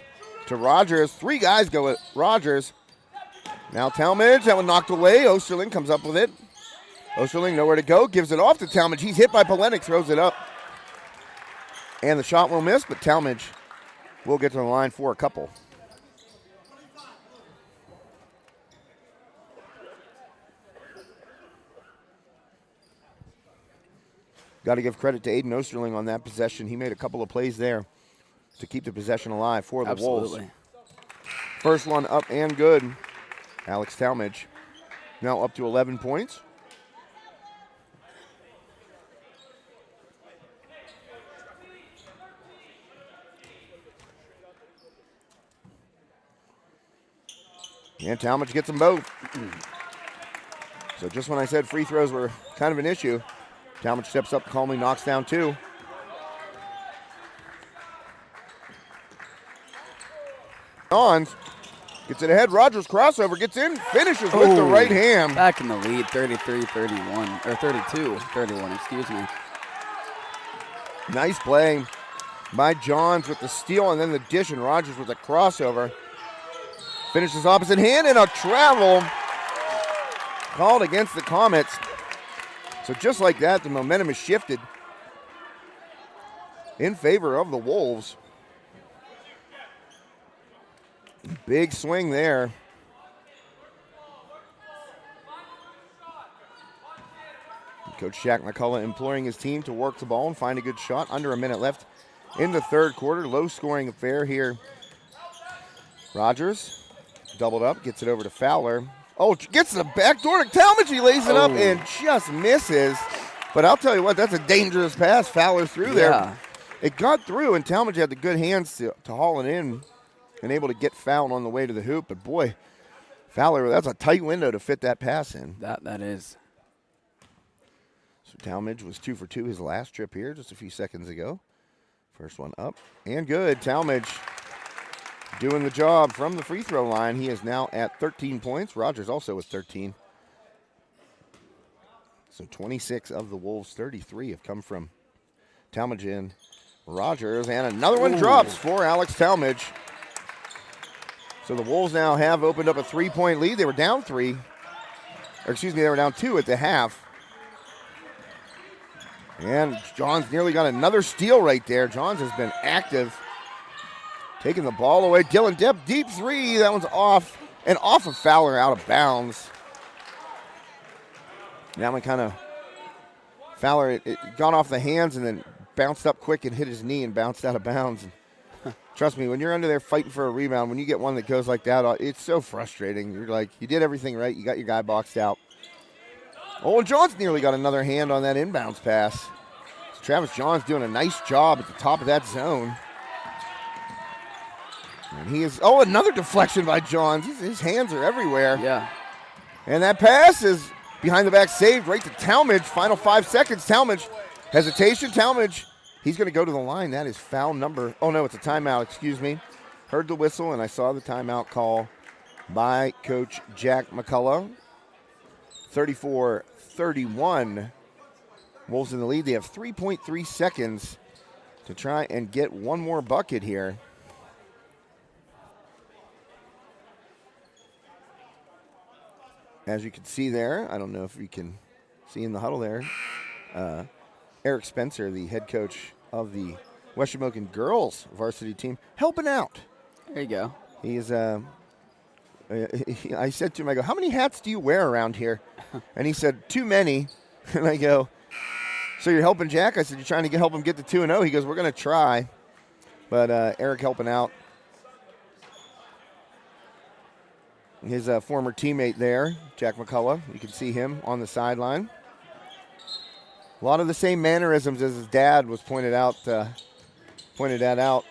to Rogers. 3 guys go at Rogers. Now Talmadge, that one knocked away. Osterling comes up with it. Osterling nowhere to go, gives it off to Talmadge. He's hit by Polenic, throws it up. And the shot will miss, but Talmadge will get to the line for a couple. Got to give credit to Aiden Osterling on that possession. He made a couple of plays there to keep the possession alive for the Wolves. First one up and good. Alex Talmadge now up to 11 points. And Talmadge gets them both. So just when I said free throws were kind of an issue, Talmadge steps up, calmly knocks down 2. On, gets it ahead. Rogers crossover, gets in, finishes with the right hand. Back in the lead, 33-31, or 32-31, excuse me. Nice play by Johns with the steal and then the dish, and Rogers with the crossover. Finishes opposite hand, and a travel called against the Comets. So just like that, the momentum is shifted in favor of the Wolves. Big swing there. Coach Shaq McCullough imploring his team to work the ball and find a good shot. Under a minute left in the third quarter. Low scoring affair here. Rogers doubled up, gets it over to Fowler. Oh, gets the back door to Talmadge. He lays it up and just misses. But I'll tell you what, that's a dangerous pass. Fowler through there. It got through, and Talmadge had the good hands to haul it in and able to get fouled on the way to the hoop. But boy, Fowler, that's a tight window to fit that pass in. That is. So Talmadge was 2 for 2 his last trip here just a few seconds ago. First one up and good. Talmadge doing the job from the free throw line. He is now at 13 points. Rogers also with 13. So 26 of the Wolves' 33 have come from Talmadge and Rogers. And another one drops for Alex Talmadge. So the Wolves now have opened up a 3-point lead. They were down 3. They were down 2 at the half. And Johns nearly got another steal right there. Johns has been active, taking the ball away. Dylan Depp, deep 3. That one's off. And off of Fowler, out of bounds. That one kind of, Fowler, it got off the hands and then bounced up quick and hit his knee and bounced out of bounds. Trust me, when you're under there fighting for a rebound, when you get one that goes like that, it's so frustrating. You're like, you did everything right. You got your guy boxed out. Oh, and Johns nearly got another hand on that inbounds pass. So Travis Johns doing a nice job at the top of that zone. And he is, another deflection by Johns. His hands are everywhere. Yeah. And that pass is behind the back, saved right to Talmadge. Final 5 seconds. Talmadge, hesitation. Talmadge, he's going to go to the line. That is foul number. Oh, no, it's a timeout. Excuse me. Heard the whistle, and I saw the timeout call by Coach Jack McCullough. 34-31. Wolves in the lead. They have 3.3 seconds to try and get one more bucket here. As you can see there, I don't know if you can see in the huddle there, Eric Spencer, the head coach of the West Shamokin girls varsity team, helping out. There you go. He is, I said to him, I go, how many hats do you wear around here? And he said, too many. And I go, so you're helping Jack? I said, you're trying to help him get to 2-0? He goes, we're going to try. But Eric helping out. His former teammate there, Jack McCullough. You can see him on the sideline. A lot of the same mannerisms as his dad was pointed that out.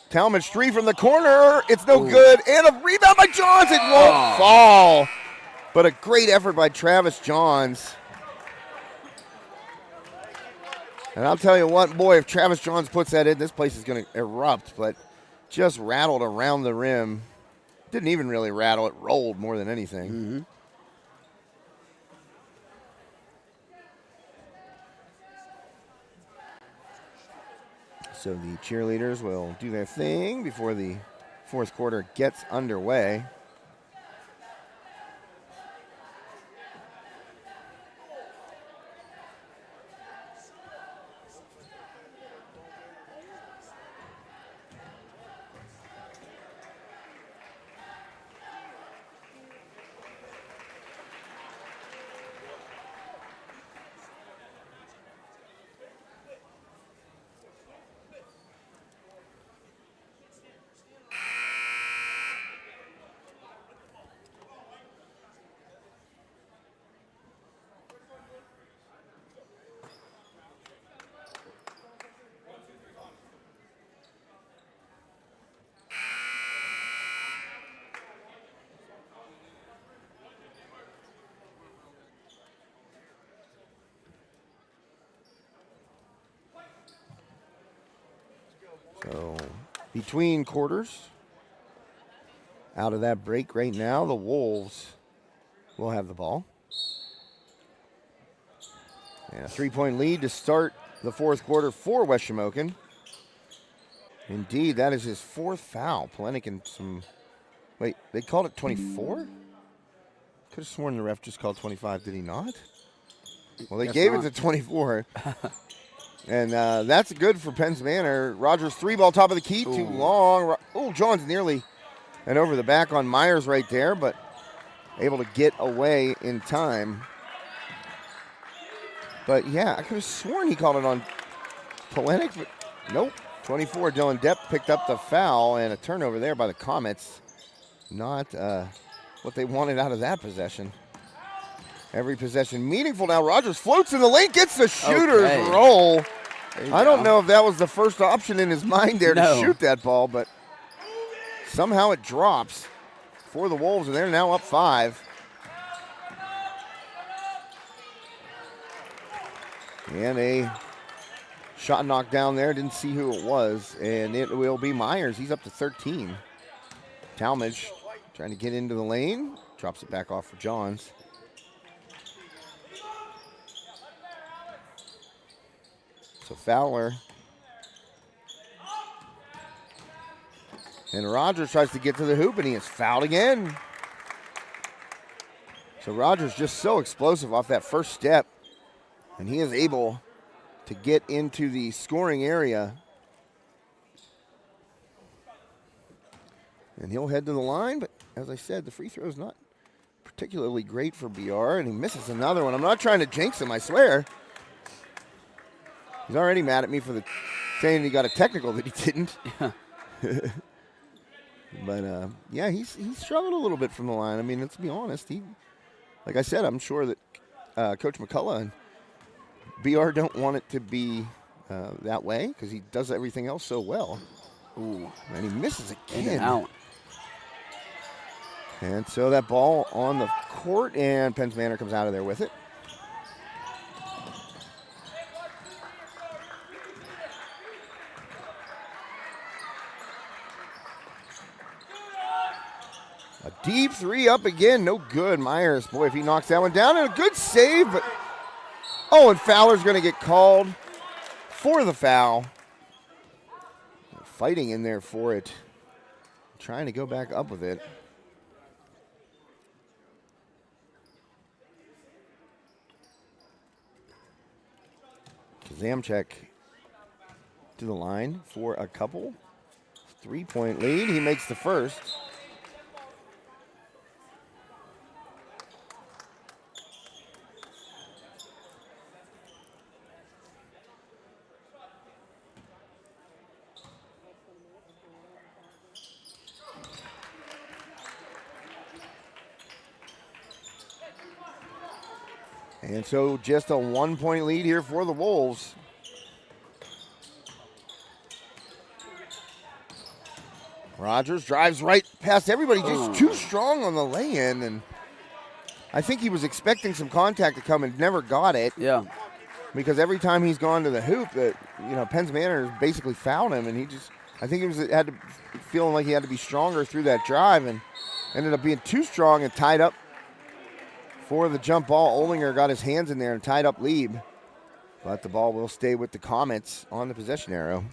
Talmadge 3 from the corner. It's no good. And a rebound by Johns. It won't fall. But a great effort by Travis Johns. And I'll tell you what, boy, if Travis Johns puts that in, this place is going to erupt. But just rattled around the rim. Didn't even really rattle. It rolled more than anything. Mm-hmm. So the cheerleaders will do their thing before the fourth quarter gets underway. So between quarters, out of that break right now, the Wolves will have the ball. And a 3-point lead to start the fourth quarter for West Shamokin. Indeed, that is his 4th foul. Polenic and some, wait, they called it 24? Could have sworn the ref just called 25, did he not? Well, they gave it to 24. And that's good for Penn's Manor. Rogers 3-ball top of the key, too long. Johns nearly and over the back on Myers right there, but able to get away in time. But yeah, I could have sworn he called it on Polenic, but nope. 24, Dylan Depp picked up the foul and a turnover there by the Comets. Not what they wanted out of that possession. Every possession meaningful now. Rogers floats in the lane, gets the shooter's roll. I don't know if that was the first option in his mind there to shoot that ball, but somehow it drops for the Wolves, and they're now up 5. And a shot knocked down there. Didn't see who it was, and it will be Myers. He's up to 13. Talmadge trying to get into the lane. Drops it back off for Johns. So Fowler. And Rogers tries to get to the hoop, and he is fouled again. So Rogers just so explosive off that first step, and he is able to get into the scoring area. And he'll head to the line, but as I said, the free throw is not particularly great for BR, and he misses another one. I'm not trying to jinx him, I swear. He's already mad at me for saying he got a technical that he didn't. Yeah. But, yeah, he's struggled a little bit from the line. I mean, let's be honest. Like I said, I'm sure that Coach McCullough and BR don't want it to be that way because he does everything else so well. Ooh. And he misses again. In and out. And so that ball on the court, and Penn's Manor comes out of there with it. A deep three up again, no good. Myers, boy, if he knocks that one down, and a good save, but and Fowler's going to get called for the foul. Fighting in there for it, trying to go back up with it. Zamchek to the line for a couple. 3-point lead. He makes the first. And so just a 1-point lead here for the Wolves. Rogers drives right past everybody, just too strong on the lay-in, and I think he was expecting some contact to come and never got it. Yeah. Because every time he's gone to the hoop, Penn's Manor has basically fouled him, and I think feeling like he had to be stronger through that drive, and ended up being too strong and tied up for the jump ball. Olinger got his hands in there and tied up Lieb. But the ball will stay with the Comets on the possession arrow.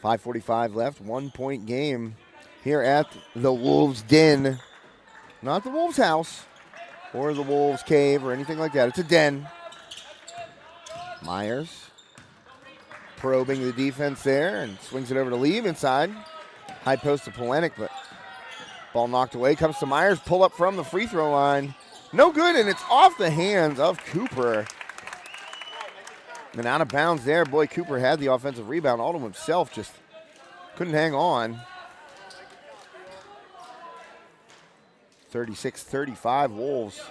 5:45 left, 1-point game here at the Wolves' Den. Not the Wolves' house or the Wolves' cave or anything like that. It's a den. Myers probing the defense there and swings it over to Lieb inside. High post to Polenic, but ball knocked away. Comes to Myers, pull up from the free throw line. No good, and it's off the hands of Cooper. And out of bounds there. Boy, Cooper had the offensive rebound all to himself, just couldn't hang on. 36-35, Wolves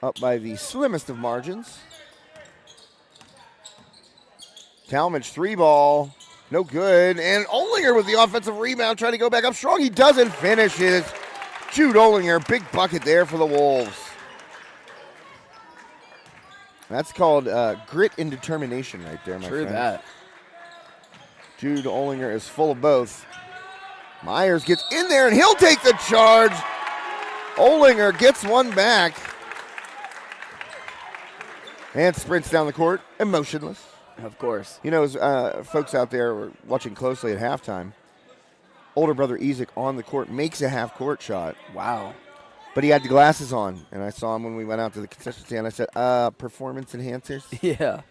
up by the slimmest of margins. Talmadge, 3-ball, no good. And Olinger with the offensive rebound, trying to go back up strong. He doesn't finish it. Jude Olinger, big bucket there for the Wolves. That's called grit and determination right there, my friend. True that. Jude Olinger is full of both. Myers gets in there, and he'll take the charge. Olinger gets one back. And sprints down the court, emotionless. Of course. You know, folks out there were watching closely at halftime. Older brother Ezek on the court makes a half-court shot. Wow. But he had the glasses on, and I saw him when we went out to the concession stand. I said, performance enhancers? Yeah.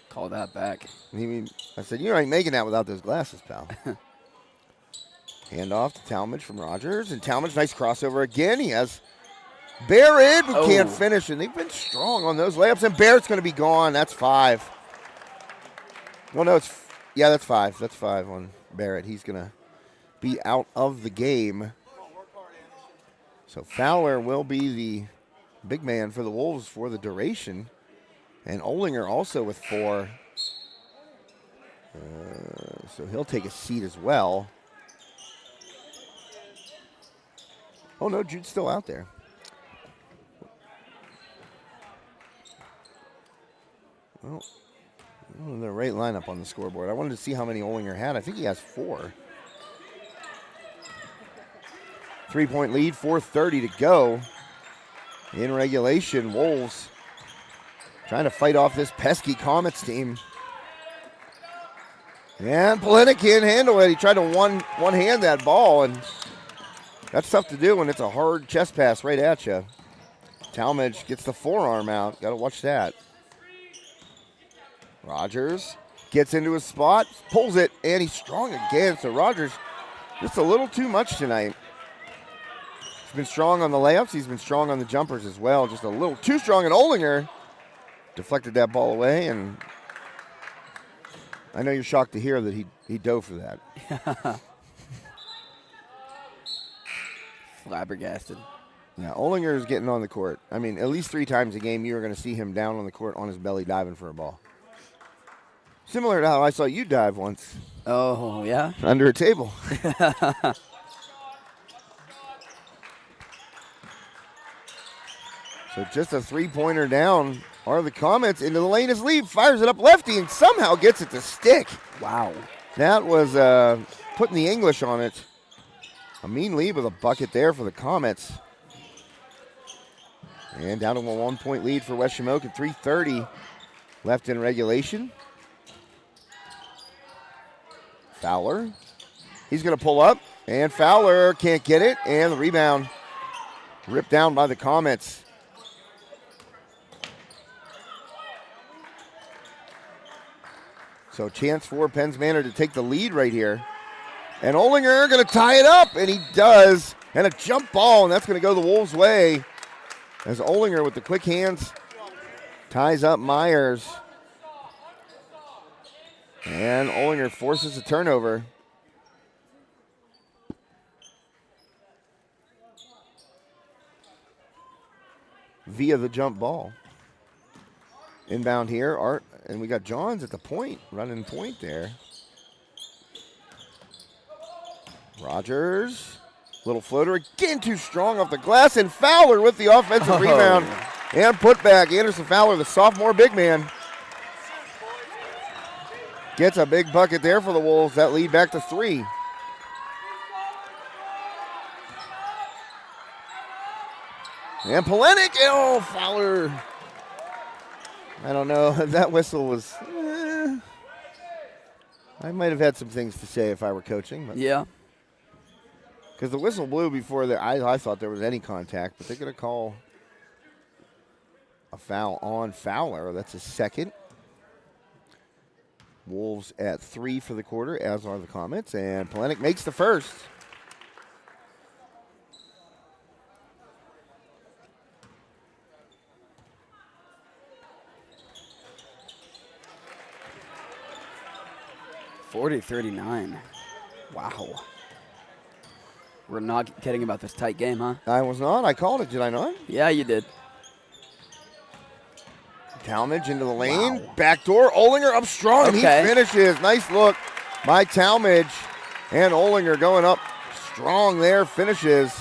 Call that back. I said, you ain't making that without those glasses, pal. Handoff to Talmadge from Rogers, and Talmadge, nice crossover again. He has Barrett, but can't finish, and they've been strong on those layups, and Barrett's going to be gone. That's 5. Oh, no, that's 5. That's 5 on Barrett. He's going to be out of the game. So Fowler will be the big man for the Wolves for the duration. And Olinger also with 4. So he'll take a seat as well. Oh, no, Jude's still out there. Well, the right lineup on the scoreboard. I wanted to see how many Olinger had. I think he has 4. 3-point lead, 4:30 to go in regulation. Wolves trying to fight off this pesky Comets team. And Polenic can't handle it. He tried to one-hand that ball, and That's tough to do when it's a hard chest pass right at you. Talmadge gets the forearm out. Got to watch that. Rogers gets into his spot, pulls it, and he's strong again. So Rogers, just a little too much tonight. He's been strong on the layups. He's been strong on the jumpers as well. Just a little too strong. And Olinger deflected that ball away. And I know you're shocked to hear that he dove for that. Flabbergasted. Yeah, Olinger is getting on the court. I mean, at least 3 times a game you are going to see him down on the court on his belly diving for a ball. Similar to how I saw you dive once. Oh, yeah? Under a table. So just a 3-pointer down are the Comets. Into the lane is Lee. Fires it up lefty and somehow gets it to stick. Wow. That was putting the English on it. A mean lead with a bucket there for the Comets. And down to a 1-point lead for West Shamokin. 3:30 left in regulation. Fowler. He's going to pull up. And Fowler can't get it. And the rebound ripped down by the Comets. So chance for Penns Manor to take the lead right here. And Olinger going to tie it up, and he does. And a jump ball, and that's going to go the Wolves' way. As Olinger with the quick hands ties up Myers. And Olinger forces a turnover. Via the jump ball. Inbound here, Art, and we got Johns at the point, running point there. Rogers, little floater, again too strong off the glass, and Fowler with the offensive rebound and putback. Anderson Fowler, the sophomore big man, gets a big bucket there for the Wolves. That lead back to 3. And Polenic, oh, Fowler. I don't know, that whistle was, I might have had some things to say if I were coaching. But Yeah. because the whistle blew before I thought there was any contact, but they're going to call a foul on Fowler. That's his second. Wolves at 3 for the quarter, as are the Comets, and Polenic makes the first. (40-39). Wow. We're not kidding about this tight game, huh? I was not. I called it, did I not? Yeah, you did. Talmadge into the lane. Wow. Backdoor. Olinger up strong. And Okay. he finishes. Nice look by Talmadge. And Olinger going up strong there. Finishes.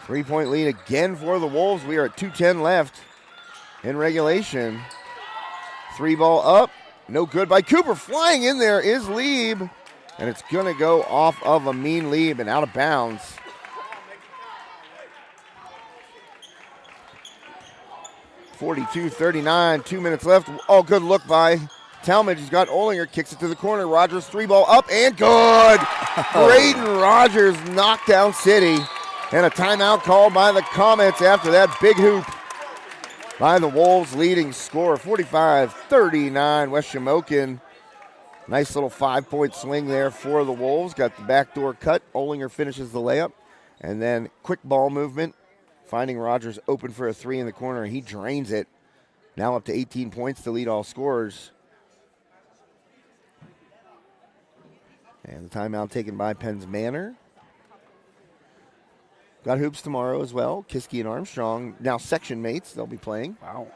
Three-point lead again for the Wolves. We are at 2:10 left in regulation. 3-ball up. No good by Cooper. Flying in there is Lieb. And it's going to go off of a mean Lieb and out of bounds. (42-39). 2 minutes left. Oh, good look by Talmadge. He's got Olinger. Kicks it to the corner. Rogers 3-ball up and good. Braden Rogers knocked down City. And a timeout called by the Comets after that big hoop by the Wolves, leading score 45-39. West Shamokin. Nice little 5-point swing there for the Wolves. Got the backdoor cut. Olinger finishes the layup. And then quick ball movement, finding Rogers open for a 3 in the corner. He drains it. Now up to 18 points to lead all scorers. And the timeout taken by Penns Manor. Got hoops tomorrow as well. Kiski and Armstrong, now section mates, they'll be playing. Wow.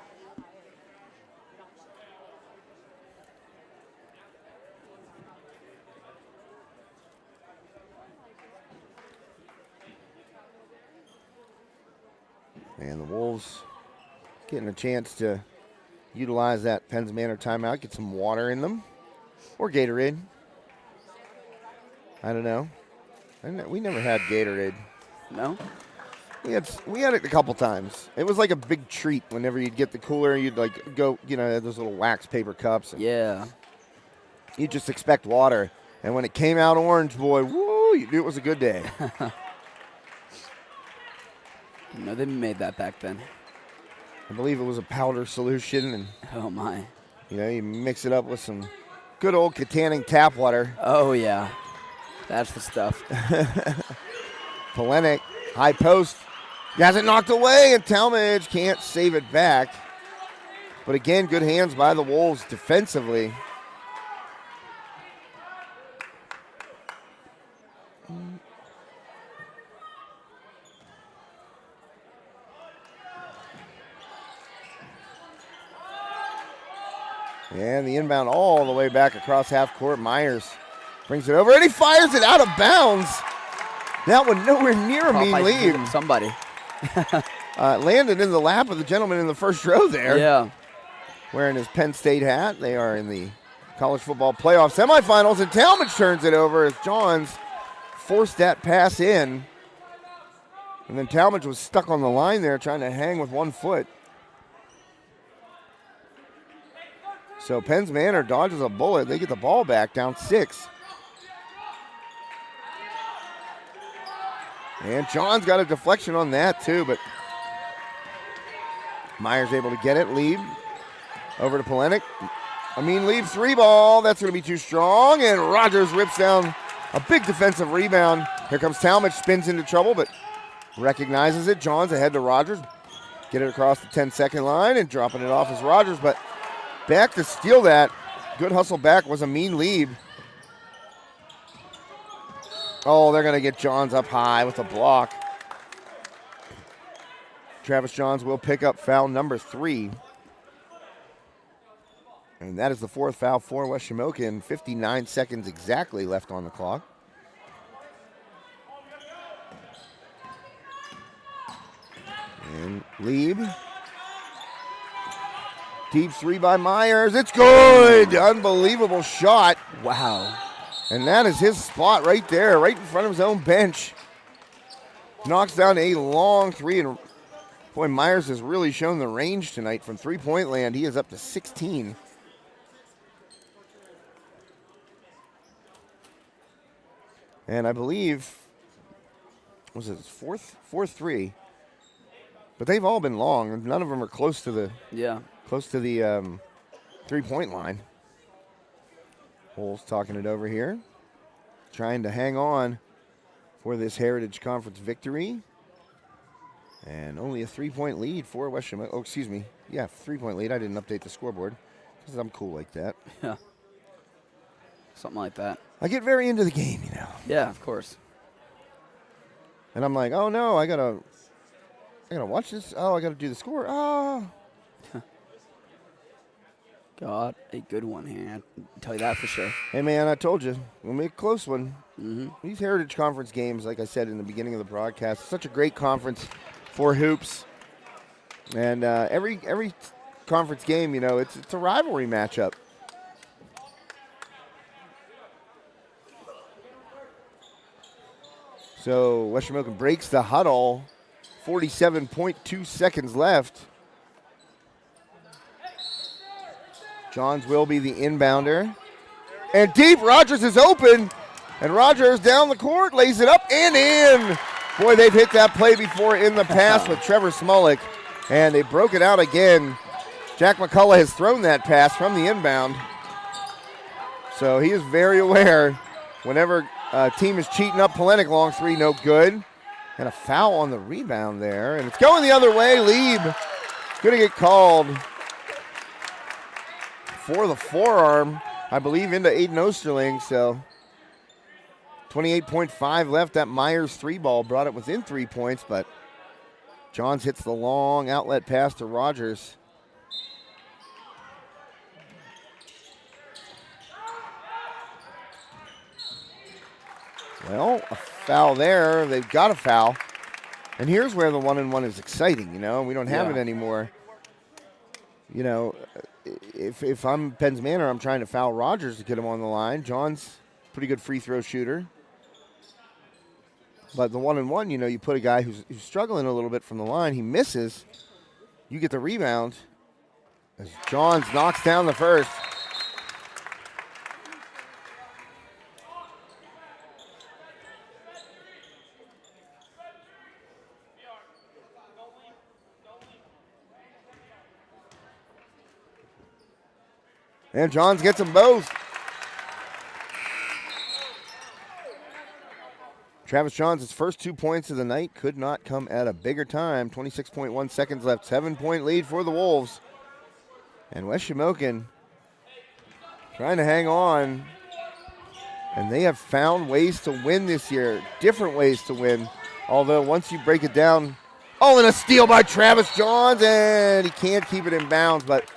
And the Wolves getting a chance to utilize that Penns Manor timeout, get some water in them, or Gatorade. I don't know. We never had Gatorade. No? We had it a couple times. It was like a big treat whenever you'd get the cooler. You'd like go, those little wax paper cups. And Yeah. you just expect water. And when it came out orange, boy, woo, you knew it was a good day. They made that back then. I believe it was a powder solution, and Oh, my. you mix it up with some good old Katanning tap water. Oh, yeah. That's the stuff. Polenic, high post, has it knocked away, and Talmadge can't save it back. But again, good hands by the Wolves defensively. And the inbound all the way back across half court. Myers brings it over, and he fires it out of bounds. That one nowhere near a mean lead. Somebody. Landed in the lap of the gentleman in the first row there. Yeah. Wearing his Penn State hat. They are in the college football playoff semifinals, and Talmadge turns it over as Johns forced that pass in. And then Talmadge was stuck on the line there trying to hang with 1 foot. So Penn's Manor dodges a bullet. They get the ball back, down 6. And John's got a deflection on that too, but Myers able to get it. Lead over to Polenic. Lead 3 ball. That's going to be too strong, and Rogers rips down a big defensive rebound. Here comes Talmadge, spins into trouble, but recognizes it. Johns ahead to Rogers. Get it across the 10-second line, and dropping it off is Rogers, but back to steal that. Good hustle back, was a mean lead. Oh, they're going to get Johns up high with a block. Travis Johns will pick up foul number 3. And that is the 4th foul for West Shamokin. 59 seconds exactly left on the clock. And Lieb. Deep 3 by Myers. It's good. Unbelievable shot. Wow. And that is his spot right there, right in front of his own bench. Knocks down a long 3. And boy, Myers has really shown the range tonight from 3-point land. He is up to 16. And I believe, was it his fourth 3? But they've all been long, and none of them are close to the 3-point line. Holes talking it over here, trying to hang on for this Heritage Conference victory. And only a 3-point lead for West Shamokin. Oh, excuse me. Yeah, 3-point lead. I didn't update the scoreboard because I'm cool like that. Yeah. Something like that. I get very into the game, Yeah, of course. And I'm like, oh no, I gotta watch this. Oh, I gotta do the score. Oh. Got a good one here. I can tell you that for sure. Hey man, I told you, we'll make a close one. Mm-hmm. These Heritage Conference games, like I said in the beginning of the broadcast, such a great conference for hoops. And every conference game, it's a rivalry matchup. So West Shamokin breaks the huddle. 47.2 seconds left. Johns will be the inbounder. And deep, Rogers is open. And Rogers down the court, lays it up and in. Boy, they've hit that play before in the past with Trevor Smolik. And they broke it out again. Jack McCullough has thrown that pass from the inbound. So he is very aware whenever team is cheating up. Polenic long 3, no good. And a foul on the rebound there. And it's going the other way. Lieb going to get called for the forearm, I believe, into Aiden Osterling. So 28.5 left. That Myers 3 ball brought it within 3 points, but Johns hits the long outlet pass to Rogers. Well, a foul there. They've got a foul. And here's where the 1-and-1 is exciting, We don't have it anymore. If I'm Penn's Manor, I'm trying to foul Rogers to get him on the line. John's pretty good free throw shooter. But the 1-on-1, you put a guy who's struggling a little bit from the line. He misses. You get the rebound as Johns knocks down the first. And Johns gets them both. Travis Johns, his first 2 points of the night, could not come at a bigger time. 26.1 seconds left, 7-point lead for the Wolves. And West Shamokin trying to hang on. And they have found ways to win this year, different ways to win. Although once you break it down, and a steal by Travis Johns, and he can't keep it in bounds. But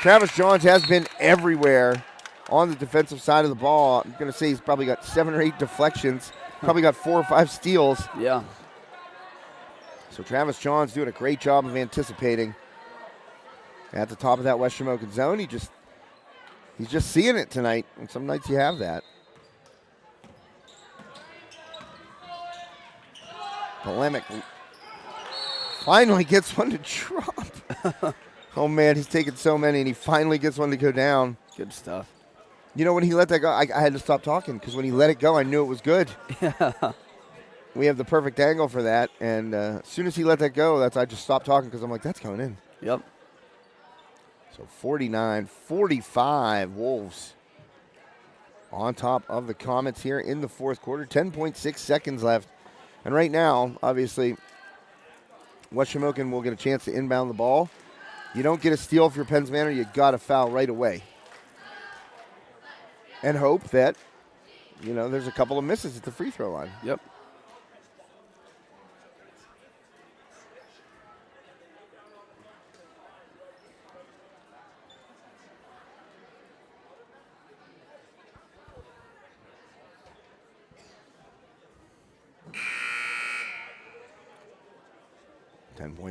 Travis Johns has been everywhere on the defensive side of the ball. I'm going to say he's probably got 7 or 8 deflections. Probably got 4 or 5 steals. Yeah. So Travis Johns doing a great job of anticipating at the top of that West Shamokin zone. He's just seeing it tonight, and some nights you have that. Polemic finally gets one to drop. Oh, man, he's taken so many, and he finally gets one to go down. Good stuff. When he let that go, I had to stop talking because when he let it go, I knew it was good. Yeah. We have the perfect angle for that, and as soon as he let that go, I just stopped talking because I'm like, that's going in. Yep. So 49-45 Wolves on top of the Comets here in the fourth quarter. 10.6 seconds left. And right now, obviously, West Shamokin will get a chance to inbound the ball. You don't get a steal if you're Penns Manor, you got to foul right away. And hope that, there's a couple of misses at the free throw line. Yep.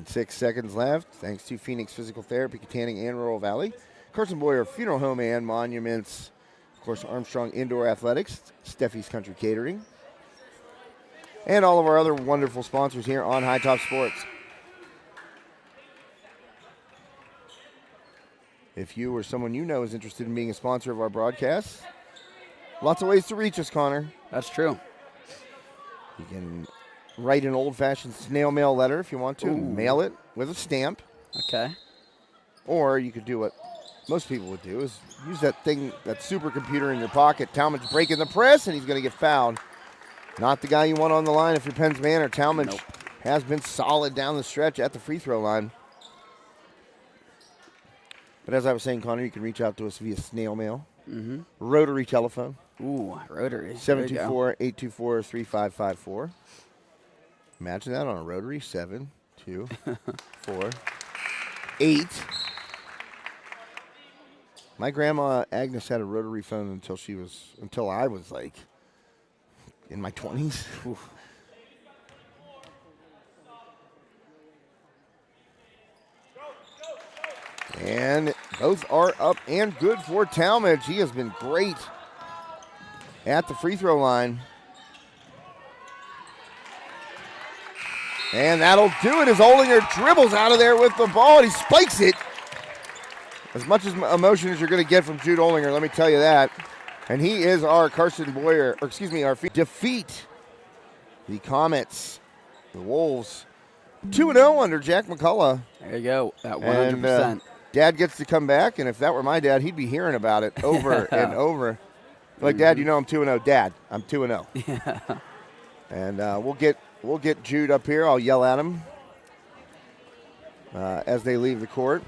.6 seconds left. Thanks to Phoenix Physical Therapy, Katanning and Rural Valley, Carson Boyer Funeral Home and Monuments, of course Armstrong Indoor Athletics, Steffi's Country Catering, and all of our other wonderful sponsors here on High Top Sports. If you or someone you know is interested in being a sponsor of our broadcast, lots of ways to reach us, Connor. That's true. You can write an old-fashioned snail mail letter if you want to. Ooh. Mail it with a stamp. Okay. Or you could do what most people would do, is use that thing, that supercomputer in your pocket. Talmadge breaking the press, and he's going to get fouled. Not the guy you want on the line if you're Penns Manor. Talmadge has been solid down the stretch at the free throw line. But as I was saying, Connor, you can reach out to us via snail mail, rotary telephone. Ooh, rotary. 724-824-3554. Imagine that on a rotary. 7, 2, 4, 8. My grandma Agnes had a rotary phone until I was like in my 20s. Oof. And both are up and good for Talmadge. He has been great at the free throw line. And that'll do it as Olinger dribbles out of there with the ball, and he spikes it. As much as emotion as you're going to get from Jude Olinger, let me tell you that. And he is our Carson Boyer, our defeat the Comets, the Wolves, 2-0 under Jack McCullough. There you go, at 100%. And, Dad gets to come back, and if that were my dad, he'd be hearing about it over and over. Like, Dad, you know I'm 2-0. Dad, I'm 2-0. Yeah. And we'll get Jude up here. I'll yell at him as they leave the court.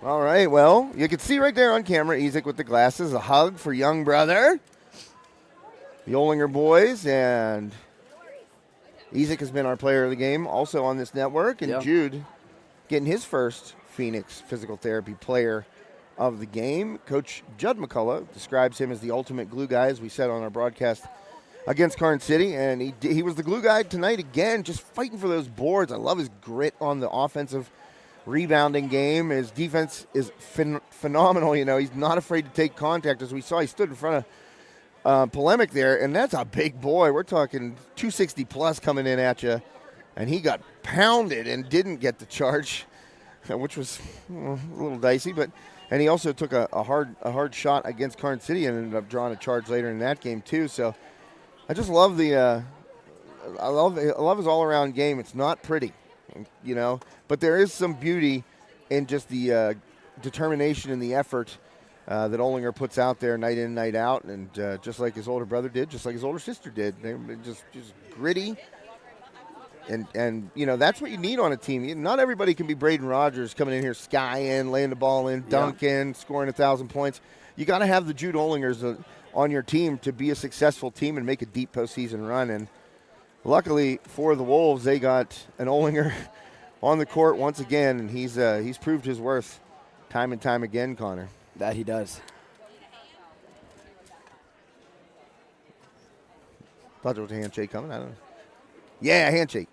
All right, well, you can see right there on camera, Ezek with the glasses, a hug for young brother. The Olinger boys, and Ezek has been our player of the game also on this network, and Jude getting his first Phoenix Physical Therapy Player of the Game. Coach Judd McCullough describes him as the ultimate glue guy, as we said on our broadcast against Karn City, and he was the glue guy tonight again, just fighting for those boards. I love his grit on the offensive rebounding game. His defense is phenomenal. He's not afraid to take contact. As we saw, he stood in front of Polemic there, and that's a big boy. We're talking 260 plus coming in at you, and he got pounded and didn't get the charge, which was a little dicey. And he also took a hard shot against Karn City and ended up drawing a charge later in that game too. So I just love I love his all-around game. It's not pretty, but there is some beauty in just the determination and the effort that Olinger puts out there night in, night out, and just like his older brother did, just like his older sister did. They're just gritty, and that's what you need on a team. Not everybody can be Braden Rogers coming in here skying, laying the ball in, dunking, scoring 1,000 points. You got to have the Jude Ollingers on your team to be a successful team and make a deep postseason run. And luckily for the Wolves, they got an Ollinger on the court once again, and he's proved his worth time and time again, Connor. That he does. Thought there was a handshake coming. I don't know. Yeah, handshake.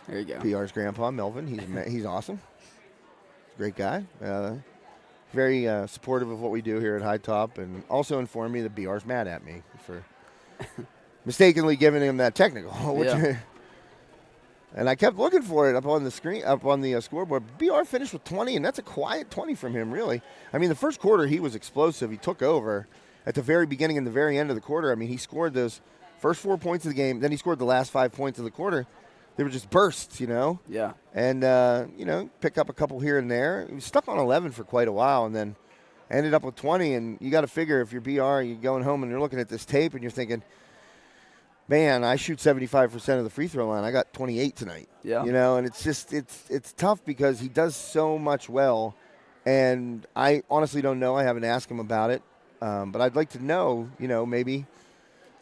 There you go. PR's grandpa, Melvin. He's awesome. Great guy. Very supportive of what we do here at High Top, and also informed me that BR's mad at me for mistakenly giving him that technical. And I kept looking for it up on the screen, up on the scoreboard. BR finished with 20, and that's a quiet 20 from him, really. I mean, the first quarter, he was explosive. He took over at the very beginning and the very end of the quarter. I mean, he scored those first 4 points of the game. Then he scored the last 5 points of the quarter. They were just bursts, Yeah. And, pick up a couple here and there. He was stuck on 11 for quite a while and then ended up with 20. And you got to figure if you're BR, you're going home and you're looking at this tape and you're thinking, man, I shoot 75% of the free throw line. I got 28 tonight. Yeah. And it's just it's tough because he does so much well. And I honestly don't know. I haven't asked him about it. But I'd like to know, maybe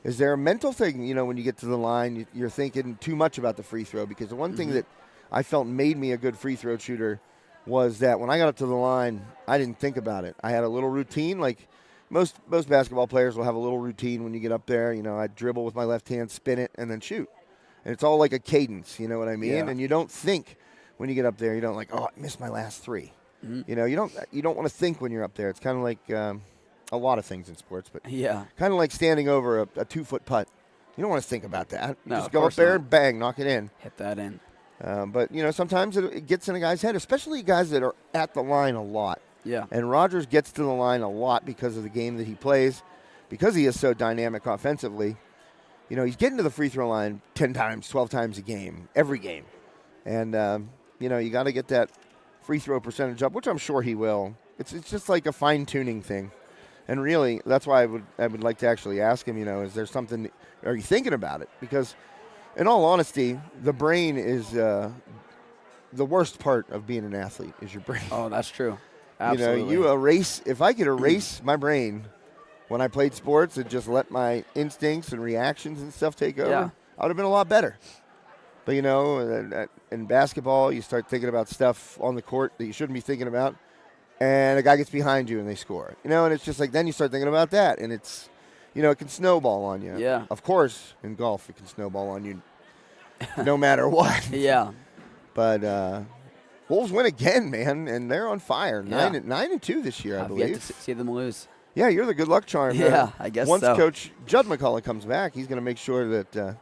is there a mental thing, when you get to the line, you're thinking too much about the free throw? Because the one thing that I felt made me a good free throw shooter was that when I got up to the line, I didn't think about it. I had a little routine. Like most basketball players will have a little routine when you get up there. I dribble with my left hand, spin it, and then shoot. And it's all like a cadence, you know what I mean? Yeah. And you don't think when you get up there. You don't I missed my last three. You don't want to think when you're up there. It's kind of like a lot of things in sports, but kind of like standing over a 2-foot putt. You don't want to think about that. You just go up there and bang, knock it in. Hit that in. But, sometimes it gets in a guy's head, especially guys that are at the line a lot. Yeah. And Rogers gets to the line a lot because of the game that he plays, because he is so dynamic offensively. He's getting to the free throw line 10 times, 12 times a game, every game. And, you got to get that free throw percentage up, which I'm sure he will. It's just like a fine-tuning thing. And really, that's why I would like to actually ask him, is there something, are you thinking about it? Because in all honesty, the brain is the worst part of being an athlete is your brain. Oh, that's true. Absolutely. You erase, if I could erase my brain when I played sports and just let my instincts and reactions and stuff take over, I would have been a lot better. But, in basketball, you start thinking about stuff on the court that you shouldn't be thinking about, and a guy gets behind you and they score. And it's just like then you start thinking about that, and it's, it can snowball on you. Yeah. Of course, in golf, it can snowball on you no matter what. Yeah. But Wolves win again, man, and they're on fire. 9-2 this year, I believe. I've yet to see them lose. Yeah, you're the good luck charm. Yeah, I guess Once so. Coach Judd McCullough comes back, he's going to make sure that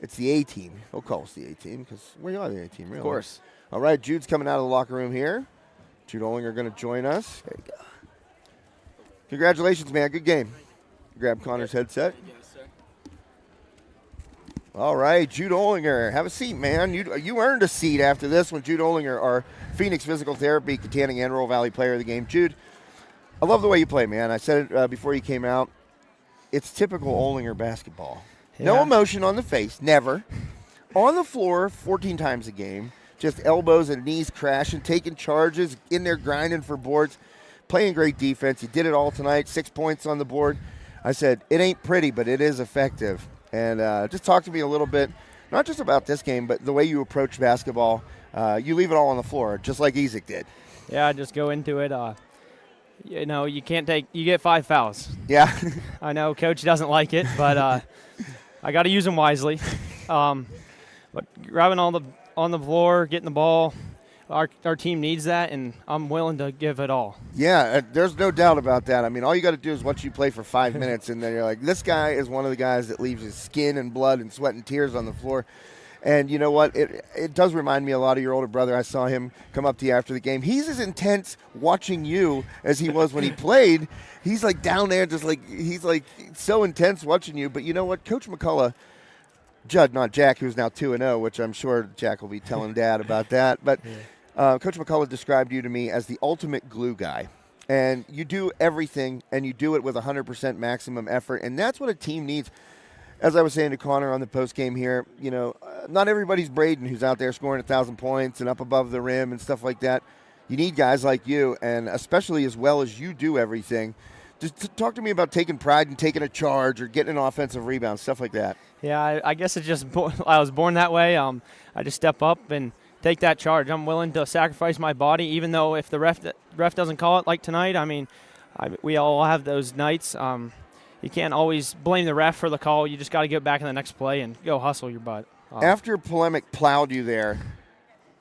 it's the A team. He'll call us the A team because we are the A team, really. Of course. All right, Jude's coming out of the locker room here. Jude Ollinger going to join us. There you go. Congratulations, man. Good game. Grab Connor's headset. All right, Jude Ollinger. Have a seat, man. You earned a seat after this one. Jude Ollinger, our Phoenix Physical Therapy, Katanning and Rural Valley Player of the Game. Jude, I love the way you play, man. I said it before you came out. It's typical Ollinger basketball. Yeah. No emotion on the face, never. On the floor 14 times a game. Just elbows and knees crashing, taking charges, in there grinding for boards, playing great defense. He did it all tonight, 6 points on the board. I said, it ain't pretty, but it is effective. And just talk to me a little bit, not just about this game, but the way you approach basketball. You leave it all on the floor, just like Ezek did. Yeah, I just go into it. You get 5 fouls. Yeah. I know Coach doesn't like it, but I got to use them wisely. But grabbing on the floor, getting the ball, our team needs that, and I'm willing to give it all. Yeah, there's no doubt about that. I mean, all you got to do is watch you play for 5 minutes, and then you're like, this guy is one of the guys that leaves his skin and blood and sweat and tears on the floor. And you know what? It does remind me a lot of your older brother. I saw him come up to you after the game. He's as intense watching you as he was when he played. He's like down there he's like so intense watching you. But you know what? Coach McCullough, Judd, not Jack, who's now 2-0, which I'm sure Jack will be telling Dad about that. But Coach McCullough described you to me as the ultimate glue guy. And you do everything, and you do it with 100% maximum effort. And that's what a team needs. As I was saying to Connor on the post game here, not everybody's Braden who's out there scoring 1,000 points and up above the rim and stuff like that. You need guys like you, and especially as well as you do everything. Just talk to me about taking pride in taking a charge or getting an offensive rebound, stuff like that. Yeah, I guess it's just I was born that way. I just step up and take that charge. I'm willing to sacrifice my body, even though if the ref doesn't call it like tonight. I mean, we all have those nights. You can't always blame the ref for the call. You just got to get back in the next play and go hustle your butt. After Polemic plowed you there,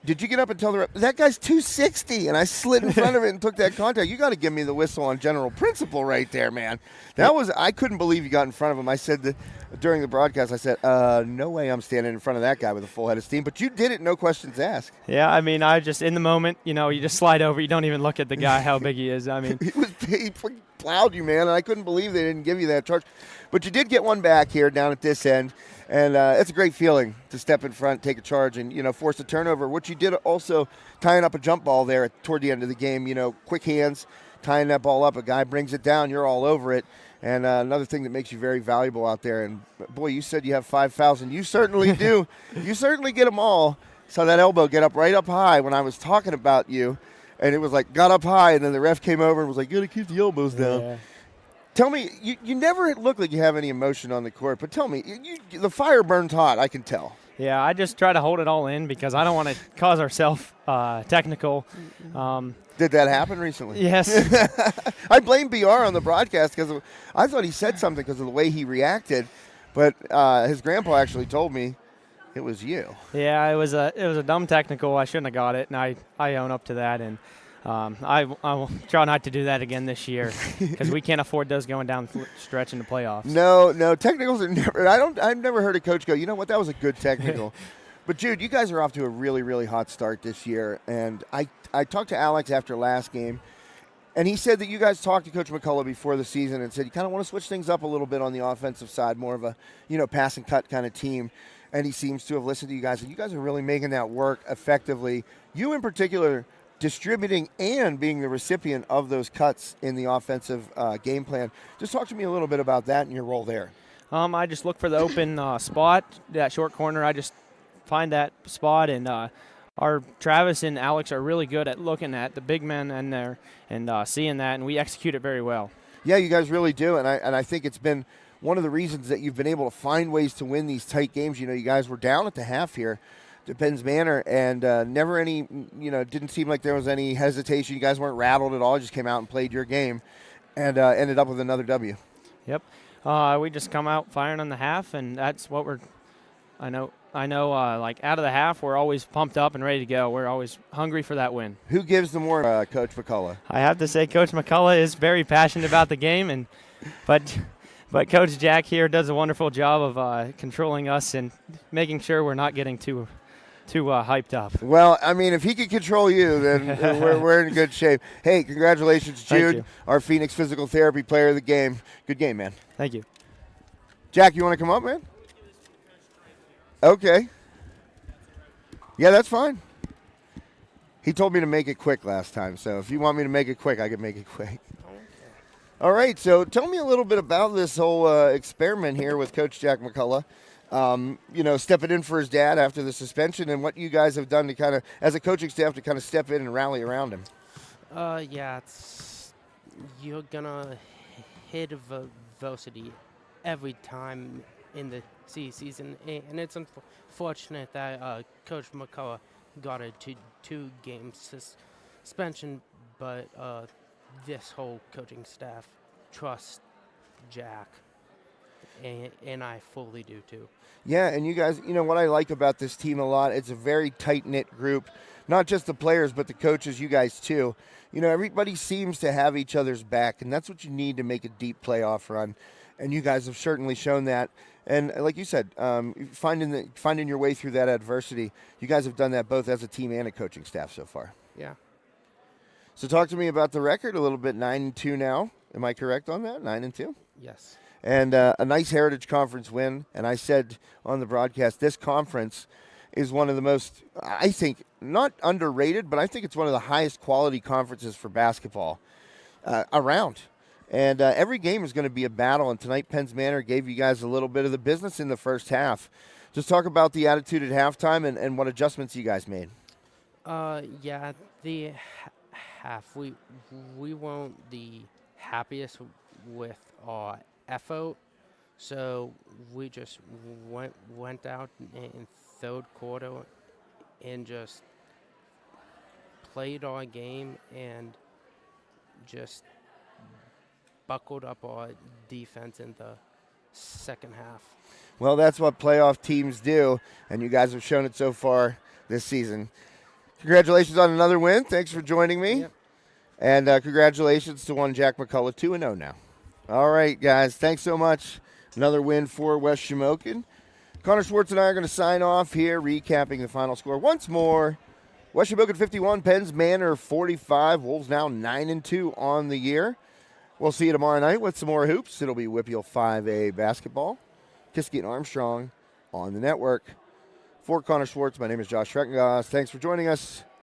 did you get up and tell the ref, that guy's 260, and I slid in front of it and took that contact? You got to give me the whistle on general principle right there, man. I couldn't believe you got in front of him. I said during the broadcast, I said, no way I'm standing in front of that guy with a full head of steam. But you did it, no questions asked. Yeah, I mean, I just, in the moment, you just slide over. You don't even look at the guy, how big he is. I mean, he plowed you, man, and I couldn't believe they didn't give you that charge. But you did get one back here down at this end, and it's a great feeling to step in front, take a charge, and, force a turnover, which you did also tying up a jump ball there toward the end of the game. Quick hands, tying that ball up. A guy brings it down, you're all over it. And another thing that makes you very valuable out there, and, boy, you said you have 5,000. You certainly do. You certainly get them all. Saw that elbow get right up high when I was talking about you. And it was like, got up high, and then the ref came over and was like, you got to keep the elbows down. Yeah. Tell me, you never look like you have any emotion on the court, but tell me, the fire burns hot, I can tell. Yeah, I just try to hold it all in because I don't want to cause ourselves technical. Did that happen recently? Yes. I blame BR on the broadcast because I thought he said something because of the way he reacted, but his grandpa actually told me it was you. Yeah, it was a dumb technical. I shouldn't have got it, and I own up to that. And I will try not to do that again this year because we can't afford those going down the stretch in the playoffs. No, technicals are never. I've never heard a coach go, you know what, that was a good technical. But Jude, you guys are off to a really, really hot start this year, and I talked to Alex after last game, and he said that you guys talked to Coach McCullough before the season and said you kind of want to switch things up a little bit on the offensive side, more of a pass and cut kind of team. And he seems to have listened to you guys, and you guys are really making that work effectively. You in particular, distributing and being the recipient of those cuts in the offensive game plan. Just talk to me a little bit about that and your role there. I just look for the open spot, that short corner. I just find that spot, and our Travis and Alex are really good at looking at the big men in there and seeing that, and we execute it very well. Yeah, you guys really do, and I think it's been one of the reasons that you've been able to find ways to win these tight games. You guys were down at the half here to Penn's Manor, and never any, didn't seem like there was any hesitation. You guys weren't rattled at all. You just came out and played your game and ended up with another W. Yep. We just come out firing on the half, and that's what I know, like out of the half, we're always pumped up and ready to go. We're always hungry for that win. Who gives the more, Coach McCullough? I have to say Coach McCullough is very passionate about the game, but Coach Jack here does a wonderful job of controlling us and making sure we're not getting too hyped up. Well, I mean, if he can control you, then we're in good shape. Hey, congratulations, Jude, our Phoenix Physical Therapy Player of the Game. Good game, man. Thank you. Jack, you want to come up, man? Okay. Yeah, that's fine. He told me to make it quick last time, so if you want me to make it quick, I can make it quick. All right, so tell me a little bit about this whole experiment here with Coach Jack McCullough. Stepping in for his dad after the suspension, and what you guys have done to kind of, as a coaching staff, to kind of step in and rally around him. You're gonna hit Varsity every time in the season, and it's unfortunate that Coach McCullough got a two-game suspension, but this whole coaching staff trusts Jack, and I fully do too. Yeah, and you guys, what I like about this team a lot, it's a very tight-knit group. Not just the players, but the coaches, you guys too. Everybody seems to have each other's back, and that's what you need to make a deep playoff run. And you guys have certainly shown that. And like you said, finding your way through that adversity, you guys have done that both as a team and a coaching staff so far. Yeah. So talk to me about the record a little bit. 9-2 now. Am I correct on that? 9-2. Yes. And a nice Heritage Conference win. And I said on the broadcast, this conference is one of the most, I think, not underrated, but I think it's one of the highest quality conferences for basketball around. And every game is going to be a battle. And tonight, Penn's Manor gave you guys a little bit of the business in the first half. Just talk about the attitude at halftime and what adjustments you guys made. Yeah, the half we weren't the happiest with our effort, so we just went out in third quarter and just played our game and just buckled up our defense in the second half. Well, that's what playoff teams do, and you guys have shown it so far this season. Congratulations on another win. Thanks for joining me. Yep. And congratulations to one Jack McCullough, 2-0 now. All right, guys. Thanks so much. Another win for West Shamokin. Connor Schwartz and I are going to sign off here, recapping the final score once more. West Shamokin 51, Penn's Manor 45. Wolves now 9-2 on the year. We'll see you tomorrow night with some more hoops. It'll be WPIAL 5A basketball. Kiski and Armstrong on the network. For Connor Schwartz, my name is Josh Schreckengoss. Thanks for joining us.